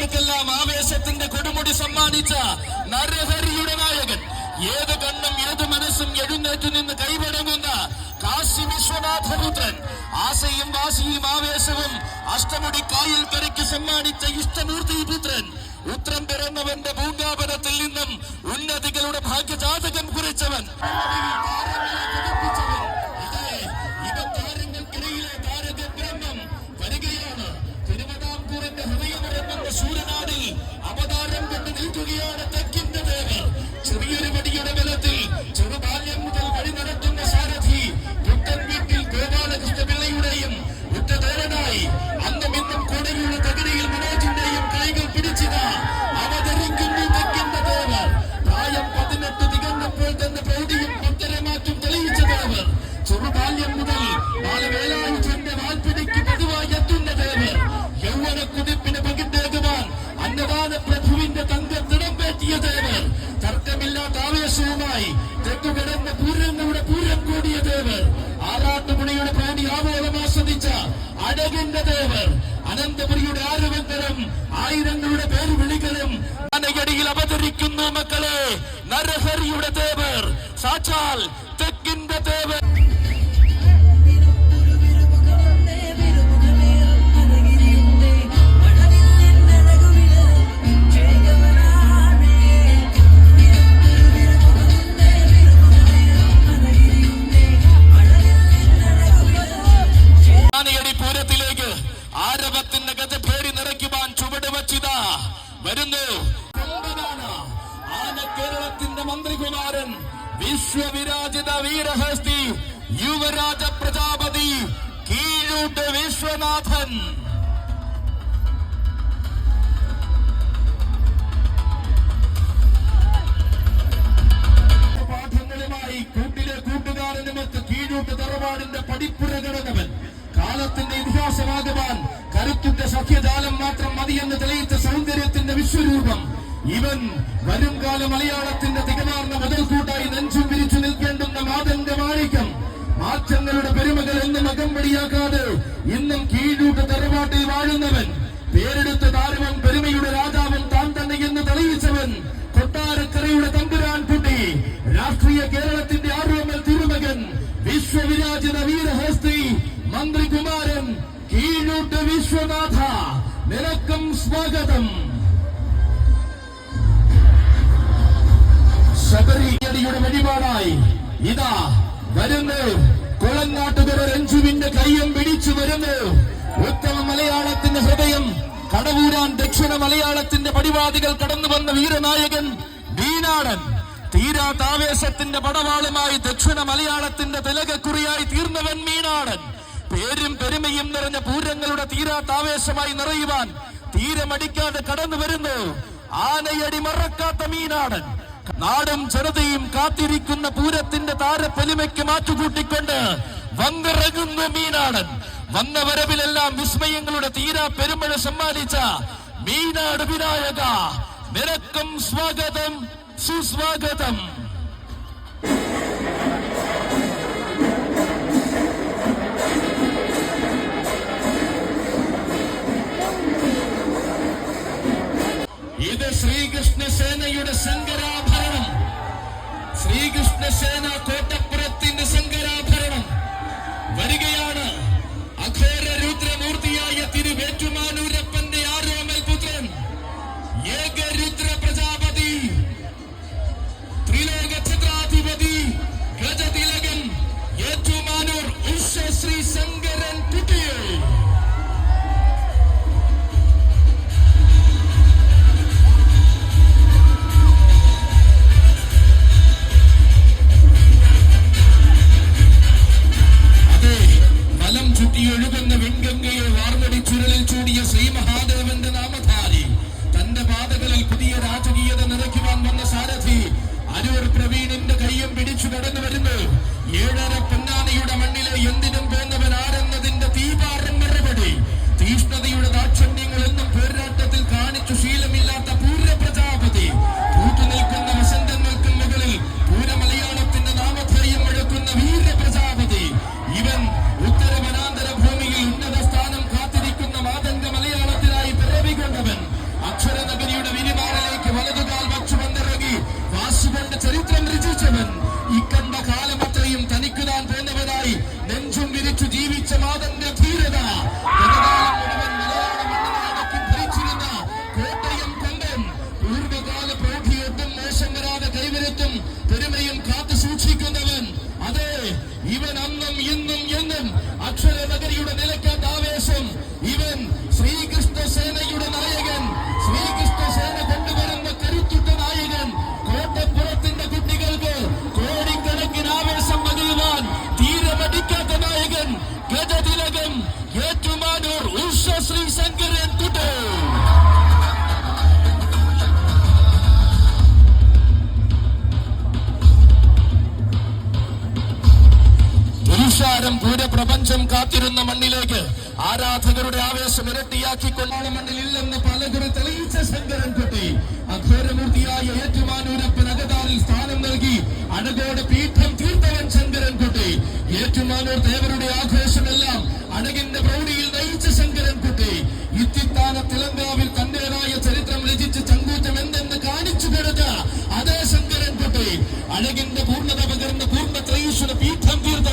അവർക്കെല്ലാം ആവേശത്തിന്റെ കൊടുമുടി സമ്മാനിച്ച നരഹരിയുടെ നായകൻ, ഏത് കണ്ണും ഏത് മനസ്സും എഴുന്നേറ്റു നിന്ന് കൈവടങ്ങുന്ന കാശി വിശ്വനാഥപുത്രൻ, ആശയും വാശിയും ആവേശവും അഷ്ടമുടി കായൽ കരയ്ക്ക് സമ്മാനിച്ച ഇഷ്ടമൂർത്തി പുത്രൻ, ഉത്രം പിറന്നവന്റെ പൂങ്കാപനത്തിൽ നിന്നും ഉന്നതികളുടെ ഭാഗ്യജാതകം കുറിച്ചവൻ, താരങ്ങൾക്കിടയിലെ താരക ബ്രഹ്മം വരികയാണ്. തിരുവിതാംകൂറിന്റെ ഹൃദയമറിയുന്ന ശൂരനാടിൽ അവതാരം കൊണ്ട് നിൽക്കുകയാണ് തെക്കിന്റെ ദേവർ. ചെറിയൊരു വടിയുടെ ബലത്തിൽ ചെറുബാല്യം മുതൽ വഴി നടത്തുന്ന സാരഥി, പുത്തൻ വീട്ടിൽ ഗോപാലകൃഷ്ണ പിള്ളയുടെയും ഉറ്റതേരനായി അന്നും ഇന്നും കൊടയുള്ള തകരയിൽ മനോജിന്റെയും കൈകൾ പിടിച്ചത് അവതരിക്കുന്നു തെക്കിന്റെ ദേവർ. പ്രായം 18 തികഞ്ഞപ്പോൾ തന്നെ പ്രൗഢിയും പത്തരമാറ്റും തെളിയിച്ച ദേവർ. ചെറുബാല്യം മുതൽ ബാലവേലായുധന്റെ വാൽപ്പിടിക്ക് പതിവായി എത്തുന്ന ദേവർ. യൗവന കുതിപ്പിന് പകിട്ടേകുവാൻ അന്നദാന പ്രഭുവിന്റെ തങ്കത്തിടം പേറ്റിയ ദേവർ. തർക്കമില്ലാത്ത ആവേശവുമായി തെക്കുകിടന്ന പൂരങ്ങളുടെ പൂരം കൂടിയ ദേവർ. ആറാട്ടുപുണിയുടെ പ്രൗഢി ആവോളം ആസ്വദിച്ച അഴകിന്റെ ദേവർ. അനന്തപുരിയുടെ ആരവന്തരം ആയിരങ്ങളുടെ പേര് വിളികളും ആനയടിയിൽ അവതരിക്കുന്നു മക്കളെ, നരഹരിയുടെ ദേവർ, സാക്ഷാൽ തെക്കിന്റെ ദേവർ. പൂരത്തിലേക്ക് ആരവത്തിന്റെ ഗജഭേരി നിറയ്ക്കുവാൻ ചുവട് വച്ചിതാ വരുന്നു. ആന കേരളത്തിന്റെ മന്ത്രികുമാരൻ, വിശ്വവിരാജിത വീരഹസ്തി, യുവരാജ പ്രജാപതി, കീഴൂട്ട് വിശ്വനാഥൻ. പാഠങ്ങളുമായി കൂട്ടിലെ കൂട്ടുകാരനുമൊത്ത് കീഴൂട്ട് തറവാടിന്റെ പടിപ്പുര കിടന്നവൻ. കാലത്തിന്റെ ഇതിഹാസമാകുവാൻ കരുത്തിന്റെ സഖ്യജാലം മാത്രം മതിയെന്ന് തെളിയിച്ച സൗന്ദര്യത്തിന്റെ വിശ്വരൂപം ഇവൻ. വരുംകാല മലയാളത്തിന്റെ തികമാർന്ന മുതൽക്കൂട്ടായി നെഞ്ചും വിരിച്ചു നിൽക്കേണ്ടുന്ന മാതന്റെ മാണിക്യം. മാറ്റങ്ങളുടെ പെരുമകൾ എന്നും അകമ്പടിയാക്കാതെ ഇന്നും കീഴൂട്ട് തറവാട്ടിൽ വാഴുന്നവൻ. പേരെടുത്ത താരവൻ, പെരുമയുടെ രാജാവൻ താൻ തന്നെ എന്ന് തെളിയിച്ചവൻ. കൊട്ടാരക്കരയുടെ തമ്പുരാൻ കുട്ടി, രാഷ്ട്രീയ കേരളത്തിന്റെ ആരോമൽ തിരുമകൻ, വിശ്വവിരാജിത വീരഹസ്തി, മന്ത്രികുമാരൻ, കീഴൂട്ട് വിശ്വനാഥ, നിനക്കും സ്വാഗതം. ശബരിമലയുടെ വഴിപാടായി ഇതാ വരുന്നു. കുളങ്ങാട്ടുകര രഞ്ജുവിന്റെ കയ്യം പിടിച്ചു വരുന്നു. ഉത്തമ മലയാളത്തിന്റെ ഹൃദയം കടവൂരാൻ ദക്ഷിണ മലയാളത്തിന്റെ പടിവാദികൾ കടന്നു വന്ന വീരനായകൻ മീനാടൻ. തീരാതാവേശത്തിന്റെ പടവാളുമായി ദക്ഷിണ മലയാളത്തിന്റെ തിലകക്കുറിയായി തീർന്നവൻ മീനാടൻ. പേരും പെരുമയും നിറഞ്ഞ പൂരങ്ങളുടെ തീരാതാവേശമായി നിറയുവാൻ തീരമടിക്കാതെ കടന്നു വരുന്നു ആനയടി മറക്കാത്ത മീനാടൻ. നാടും ജനതയും കാത്തിരിക്കുന്ന പൂരത്തിന്റെ താരപ്പൊലിമയ്ക്ക് മാറ്റുകൂട്ടിക്കൊണ്ട് വന്നിറങ്ങുന്നു മീനാടൻ. വന്ന വരവിലെല്ലാം വിസ്മയങ്ങളുടെ തീരാ പെരുമഴ സമ്മാനിച്ച മീനാട് വിനായക, നിനക്കും സ്വാഗതം, സുസ്വാഗതം. ഇത് ശ്രീകൃഷ്ണസേനയുടെ ശങ്കരാഭരണം. ശ്രീകൃഷ്ണസേന കോട്ടപ്പുറത്തിന്റെ ശങ്കരാഭരണം വരികയാണ്. അഘോര രുദ്രമൂർത്തിയായ തിരുവേറ്റുമാനൂരപ്പന്റെ ആരോമൽ പുത്രൻ, ഏകരുദ്ര പ്രജാപതി, ത്രിലോക ഛത്രാധിപതി, ഗജതിലകൻ, ഏറ്റുമാനൂർ ഉഷശ്രീ ശങ്കരൻ കുട്ടിയെ. ഒഴുകുന്ന വെൺഗംഗയെ വാർമടി ചുരുളിൽ ചൂടിയ ശ്രീ മഹാദേവന്റെ നാമധാരി, തന്റെ പാതകളിൽ പുതിയ രാജകീയത നിറയ്ക്കുവാൻ വന്ന സാരഥി അരൂർ പ്രവീണിന്റെ കയ്യും പിടിച്ചു കടന്നു വരുന്നു. 7.5 പൊന്നാനയുടെ മണ്ണിലെ എന്തിനും പോന്നവൻ ആരെന്നതിന്റെ തീപാറും മറുപടി. തീഷ്ണതയുടെ ദാക്ഷണ്യങ്ങൾ എന്നും പോരാട്ടത്തിൽ കാണിച്ചു ശീലമില്ലാത്ത പൂര പ്രജാപതി. കൂട്ടുനിൽക്കുന്ന വസന്തങ്ങൾക്കും മുകളിൽ പൂരമലയാളത്തിന്റെ നാമധേയം മുഴക്കുന്ന വീര പ്രജാപതി ഇവൻ. ഉത്തര വനാന്തര ഭൂമിയിൽ ഉന്നത സ്ഥാനം കാത്തിരിക്കുന്ന മാതംഗ മലയാളത്തിൽ പ്രപഞ്ചം കാത്തിരുന്ന മണ്ണിലേക്ക് ആരാധകരുടെ ആവേശം ഇരട്ടിയാക്കിക്കൊണ്ടാണ് മണ്ണിൽ ഇല്ലെന്ന് പലകുറി തെളിയിച്ച ശങ്കരൻകുട്ടി അഘോരമൂർത്തിയായ ഏറ്റുമാനൂരപ്പൻ അകതാറിൽ സ്ഥാനം നൽകി അഴകോട് പീഠം തീർത്തവൻ ശങ്കരൻകുട്ടി. ഏറ്റുമാനൂർ ദേവരുടെ ആഘോഷമെല്ലാം അഴകിന്റെ പ്രൗഢിയിൽ നയിച്ച ശങ്കരൻകുട്ടി ഇത്തിത്താന തിളങ്കാവിൽ തന്റേതായ ചരിത്രം രചിച്ച് ചങ്കൂറ്റം എന്തെന്ന് കാണിച്ചു കൊടുത്ത അതേ ശങ്കരൻകുട്ടി അഴകിന്റെ പൂർണ്ണത പകർന്ന് പൂർണ്ണ ത്രയീശ്വര പീഠം തീർത്ത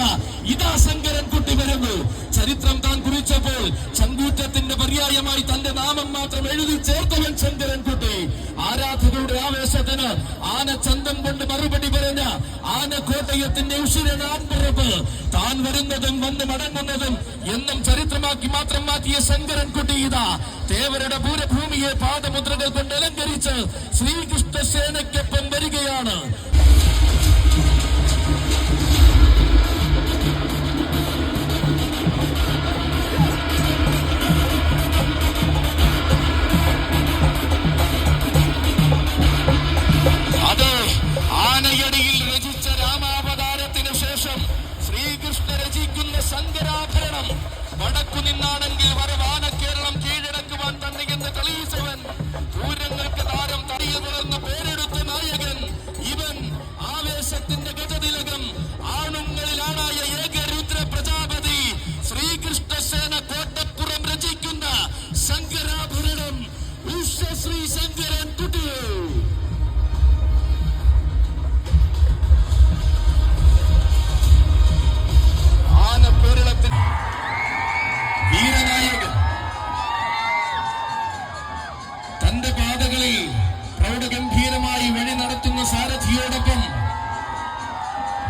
ഇതാ ശങ്കരൻകുട്ടി വരുന്നു. ചരിത്രം താൻ കുറിച്ചപ്പോൾ ചങ്കൂറ്റത്തിന്റെ പര്യായമായി തന്റെ നാമം മാത്രം എഴുതി ചേർത്തവൻ ശങ്കരൻകുട്ടി. ആരാധകരുടെ ആവേശത്തിന് ആന ചന്തം കൊണ്ട് മറുപടി പറഞ്ഞ ആനക്കോട്ടയത്തിന്റെ ഉഷിരൻ ആൺപിറപ്പ് താൻ വരുന്നതും വന്ന് മടങ്ങുന്നതും എന്നും ചരിത്രമാക്കി മാത്രം മാറ്റിയ ശങ്കരൻകുട്ടി ഇതാ ദേവരുടെ പൂരഭൂമിയെ പാദമുദ്രകൾ കൊണ്ട് അലങ്കരിച്ച് ശ്രീകൃഷ്ണ സേനയ്ക്കൊപ്പം വരികയാണ്. അതെ, ആനയടിയിൽ രചിച്ച രാമാവതാരത്തിനു ശേഷം ശ്രീകൃഷ്ണ രചിക്കുന്ന ശങ്കരാഭരണം വടക്കു നിന്നാണെങ്കിൽ വരവാന കേരളം കീഴടക്കുവാൻ തന്നെയെന്ന് തെളിയിച്ചവൻ പൂരങ്ങൾക്ക് താരം തടിയ തുടർന്ന് പേരെടുത്ത നായകൻ ഇവൻ ആവേശത്തിന്റെ ഗജതിലകം ആണുങ്ങളിലാണായ ഏകരുദ്ര പ്രജാപതി ശ്രീകൃഷ്ണസേന കോട്ടപ്പുറം രചിക്കുന്ന ശങ്കരാഭരണം ഉഷശ്രീ ശങ്കരൻകുട്ടി. ആനപ്പേരളത്തിൽ വീരനായകൻ തന്റെ പാതകളിൽ പ്രൗഢഗംഭീരമായി വഴി നടത്തുന്ന സാരഥിയോടൊപ്പം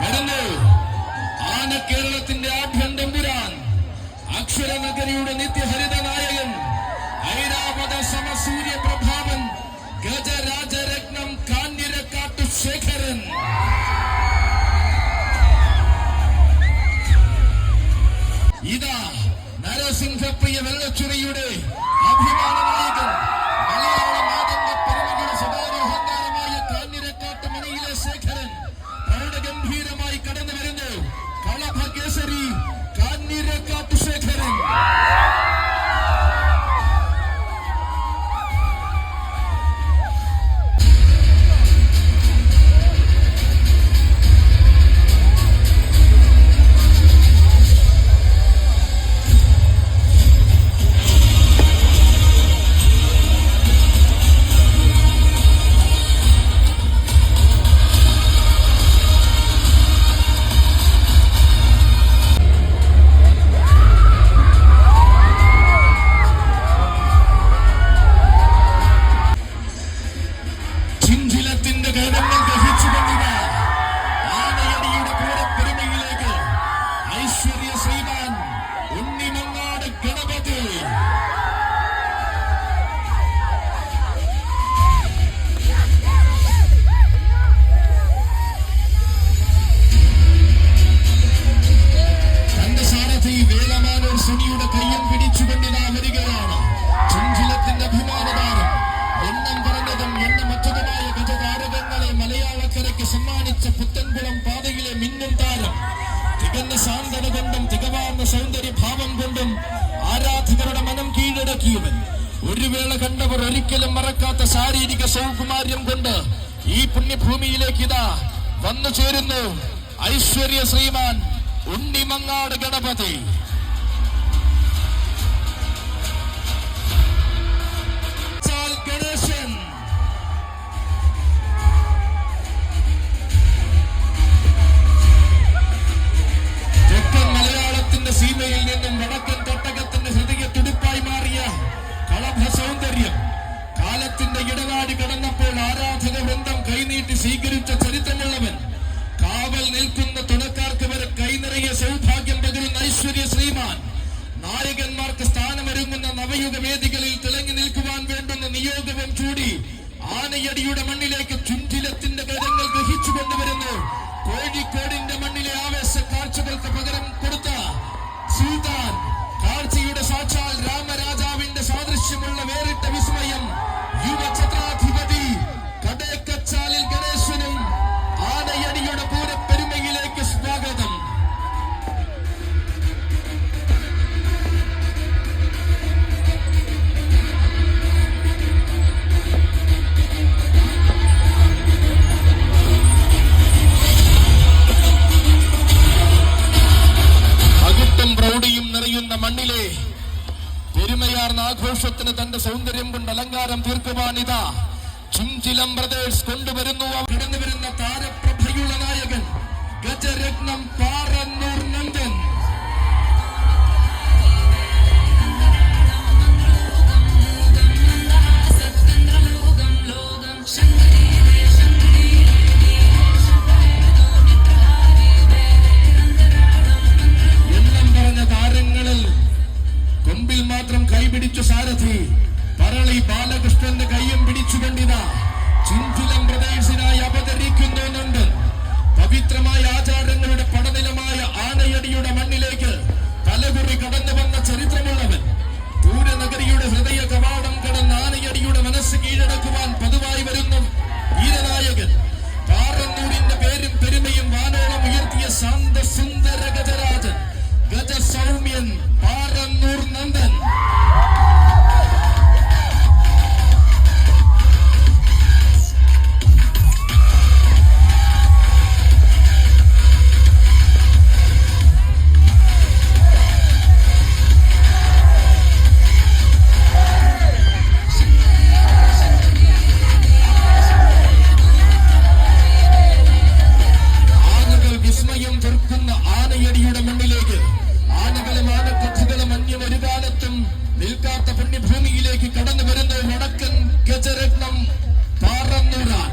വരുന്നു ആനക്കേരളത്തിന്റെ ആഭ്യന്തമ്പുരാൻ അക്ഷരനഗരിയുടെ നിത്യഹരിത നായകൻ ഐരാവത സമസൂര്യ പ്രഭാവൻ ഗജരാജരത്നം കാഞ്ഞിരക്കാട്ടു ശേഖരൻ. ഇതാ നരസിംഹപ്രിയ വെള്ളച്ചുരയുടെ അഭിമാന നായകൻ മലയാള മാതംഗ പെരുമകളുടെ സ്വകാര്യ അഹങ്കാരമായ കാഞ്ഞിരക്കാട്ട് മണിയിലെ ശേഖരൻ പ്രൗഢഗംഭീരമായി കടന്നു വരുന്നു. കളഭകേസരി കാഞ്ഞിരക്കാട്ട് ശേഖരൻ. സുനിയുടെ കയ്യം പിടിച്ചുകൊണ്ടിതാ വരികയാണ് ചെഞ്ചിലത്തിന്റെ അഭിമാനതാരം. എണ്ണം പറഞ്ഞതും എണ്ണമറ്റതുമായ ഗജതാരകങ്ങളെ മലയാളക്കരയ്ക്ക് സമ്മാനിച്ച പുത്തൻകുളം പാതയിലെ മിന്നും താരം. തികഞ്ഞ ശാന്തത കൊണ്ടും തികവാർന്ന സൗന്ദര്യഭാവം കൊണ്ടും ആരാധകരുടെ മനം കീഴടക്കിയവൻ. ഒരു വേള കണ്ടവർ ഒരിക്കലും മറക്കാത്ത ശാരീരിക സൗകുമാര്യം കൊണ്ട് ഈ പുണ്യഭൂമിയിലേക്ക് ഇതാ വന്നു ചേരുന്നു ഐശ്വര്യ ശ്രീമാൻ ഉണ്ണിമങ്ങാട് ഗണപതി. ഗണേശൻ തെക്കൻ മലയാളത്തിന്റെ സീമയിൽ നിന്നും വടക്കൻ തട്ടകത്തിന്റെ ഹൃദയ തുടിപ്പായി മാറിയ കളഭ സൗന്ദര്യം കാലത്തിന്റെ ഇടനാടി കടന്നപ്പോൾ ആരാധക വൃന്ദം കൈനീട്ടി സ്വീകരിച്ച ചരിത്രമുള്ളവൻ. കാവൽ നിൽക്കുന്ന തുണക്കാർക്ക് വരെ കൈനിറയ സൗഭാഗ്യം പകരുന്ന ഐശ്വര്യ ശ്രീമാൻ. നായകന്മാർക്ക് സ്ഥാനമൊരുങ്ങുന്ന നവയുഗ വേദികളിൽ തിളങ്ങി നിൽക്കുവാൻ വേണ്ടുന്ന നിയോഗവും ചൂടി ആനയടിയുടെ മണ്ണിലേക്ക് ചുഞ്ചിലത്തിന്റെ കരങ്ങൾ ഗ്രഹിച്ചു കൊണ്ടുവരുന്നു. കോഴിക്കോടിന്റെ മണ്ണിലെ ആവേശ കാഴ്ചകൾക്ക് പകരം കൊടുത്ത സുൽത്താൻ കാഴ്ചയുടെ സാക്ഷാൽ രാമരാജാവിന്റെ സാദൃശ്യമുള്ള വേറിട്ട വിസ്മയം യുവഛത്രാധിപതി കടേക്കച്ചാലിൽ ഗണേശനും ആനയടിയുടെ പൂരപ്പെരുമയിലേക്ക് സ്വാഗതം. ഭംഗിയാർന്ന ആഘോഷത്തിന് തന്റെ സൗന്ദര്യം കൊണ്ട് അലങ്കാരം തീർക്കുവാനിതാ ചിഞ്ചിലം ബ്രദേഴ്സ് കൊണ്ടുവരുന്നു. കടന്നു വരുന്ന താരപ്രഭയുള്ള നായകൻ ഗജരത്നം പാറന്നൂർ നന്ദൻ. എണ്ണം പറഞ്ഞ താരങ്ങളിൽ കൊമ്പിൽ മാത്രം കൈപിടിച്ചു സാരഥി പറളി ബാലകൃഷ്ണന്റെ കയ്യും പിടിച്ചുകൊണ്ടിതാ ചിഞ്ചിലം പ്രദേശിനായി അവതരിക്കുന്നുണ്ട്. പവിത്രമായ ആചാരങ്ങളുടെ പടനിലമായ ആനയടിയുടെ മണ്ണിലേക്ക് തലകുറി കടന്നു വന്ന ചരിത്രമുള്ളവൻ. പൂരനഗരിയുടെ ഹൃദയ കവാടം കടന്ന് ആനയടിയുടെ മനസ്സ് കീഴടക്കുവാൻ പതിവായി വരുന്ന വീരനായകൻ. പാറന്നൂരിന്റെ പേരും പെരുമയും വാനോളം ഉയർത്തിയ ശാന്ത സുന്ദര ഗജരാജൻ ഗജസൗമ്യൻ പാറന്നൂർ നന്ദൻ. ആനയടിയുടെ മണ്ണിലേക്ക് ആനകളും ആനക്കഥകളും അന്യം ഒരു കാലത്തും നിൽക്കാത്ത പുണ്യഭൂമിയിലേക്ക് കടന്നു വരുന്ന വടക്കൻ ഗജരത്നം പാറന്നൂരാൻ.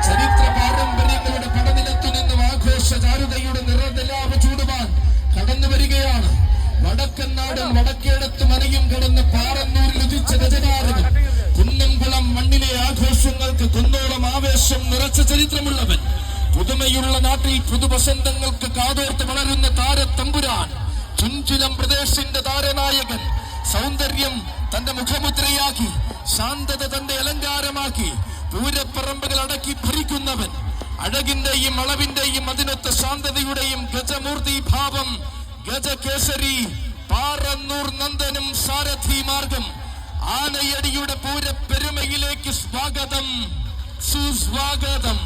ചരിത്ര പാരമ്പര്യങ്ങളുടെ പടനിലത്തു നിന്നും ആഘോഷ ചാരുതയുടെ നിറനിലാവ് ചൂടുവാൻ കടന്നു വരികയാണ്. വടക്കൻ നാടും വടക്കേടത്തും അനയും കടന്ന് പാറന്നൂരിൽ ഉദിച്ച ഗജനാരകം. കുന്നംകുളം മണ്ണിലെ ആഘോഷങ്ങൾക്ക് കുന്നോളം ആവേശം നിറച്ച ചരിത്രമുള്ളവൻ. പുതുമയുള്ള നാട്ടിൽ പുതുവസന്തങ്ങൾക്ക് കാതോർത്ത് വളരുന്ന താരത്തമ്പുരാൻ. ചുഞ്ചിലം പ്രദേശിന്റെ താരനായകൻ. സൗന്ദര്യം തന്റെ മുഖമുദ്രയാക്കി, ശാന്തത തന്റെ അലങ്കാരമാക്കി, പൂരപ്പറമ്പുകൾ അടക്കി ഭരിക്കുന്നവൻ. അഴകിന്റെയും അളവിന്റെയും അതിനൊത്ത ശാന്തതയുടെയും ഗജമൂർത്തി ഭാവം ഗജകേസരി പാറന്നൂർ നന്ദനും സാരഥി മാർഗം. ആനയടിയുടെ പൂരപ്പെരുമയിലേക്ക് സ്വാഗതം, സുസ്വാഗതം.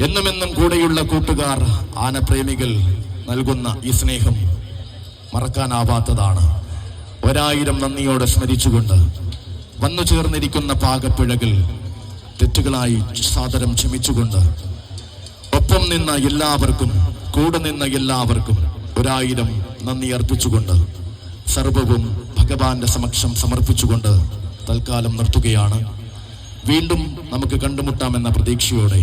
എന്നുമെന്നും കൂടെയുള്ള കൂട്ടുകാർ, ആനപ്രേമികൾ നൽകുന്ന ഈ സ്നേഹം മറക്കാനാവാത്തതാണ്. 1000 നന്ദിയോടെ സ്മരിച്ചുകൊണ്ട് വന്നു ചേർന്നിരിക്കുന്ന പാകപ്പിഴകൾ തെറ്റുകളായി സാദരം ക്ഷമിച്ചുകൊണ്ട് ഒപ്പം നിന്ന എല്ലാവർക്കും, കൂടെ നിന്ന എല്ലാവർക്കും 1000 നന്ദി അർപ്പിച്ചുകൊണ്ട് സർവവും ഭഗവാന്റെ സമക്ഷം സമർപ്പിച്ചുകൊണ്ട് തൽക്കാലം നിർത്തുകയാണ്. വീണ്ടും നമുക്ക് കണ്ടുമുട്ടാമെന്ന പ്രതീക്ഷയോടെ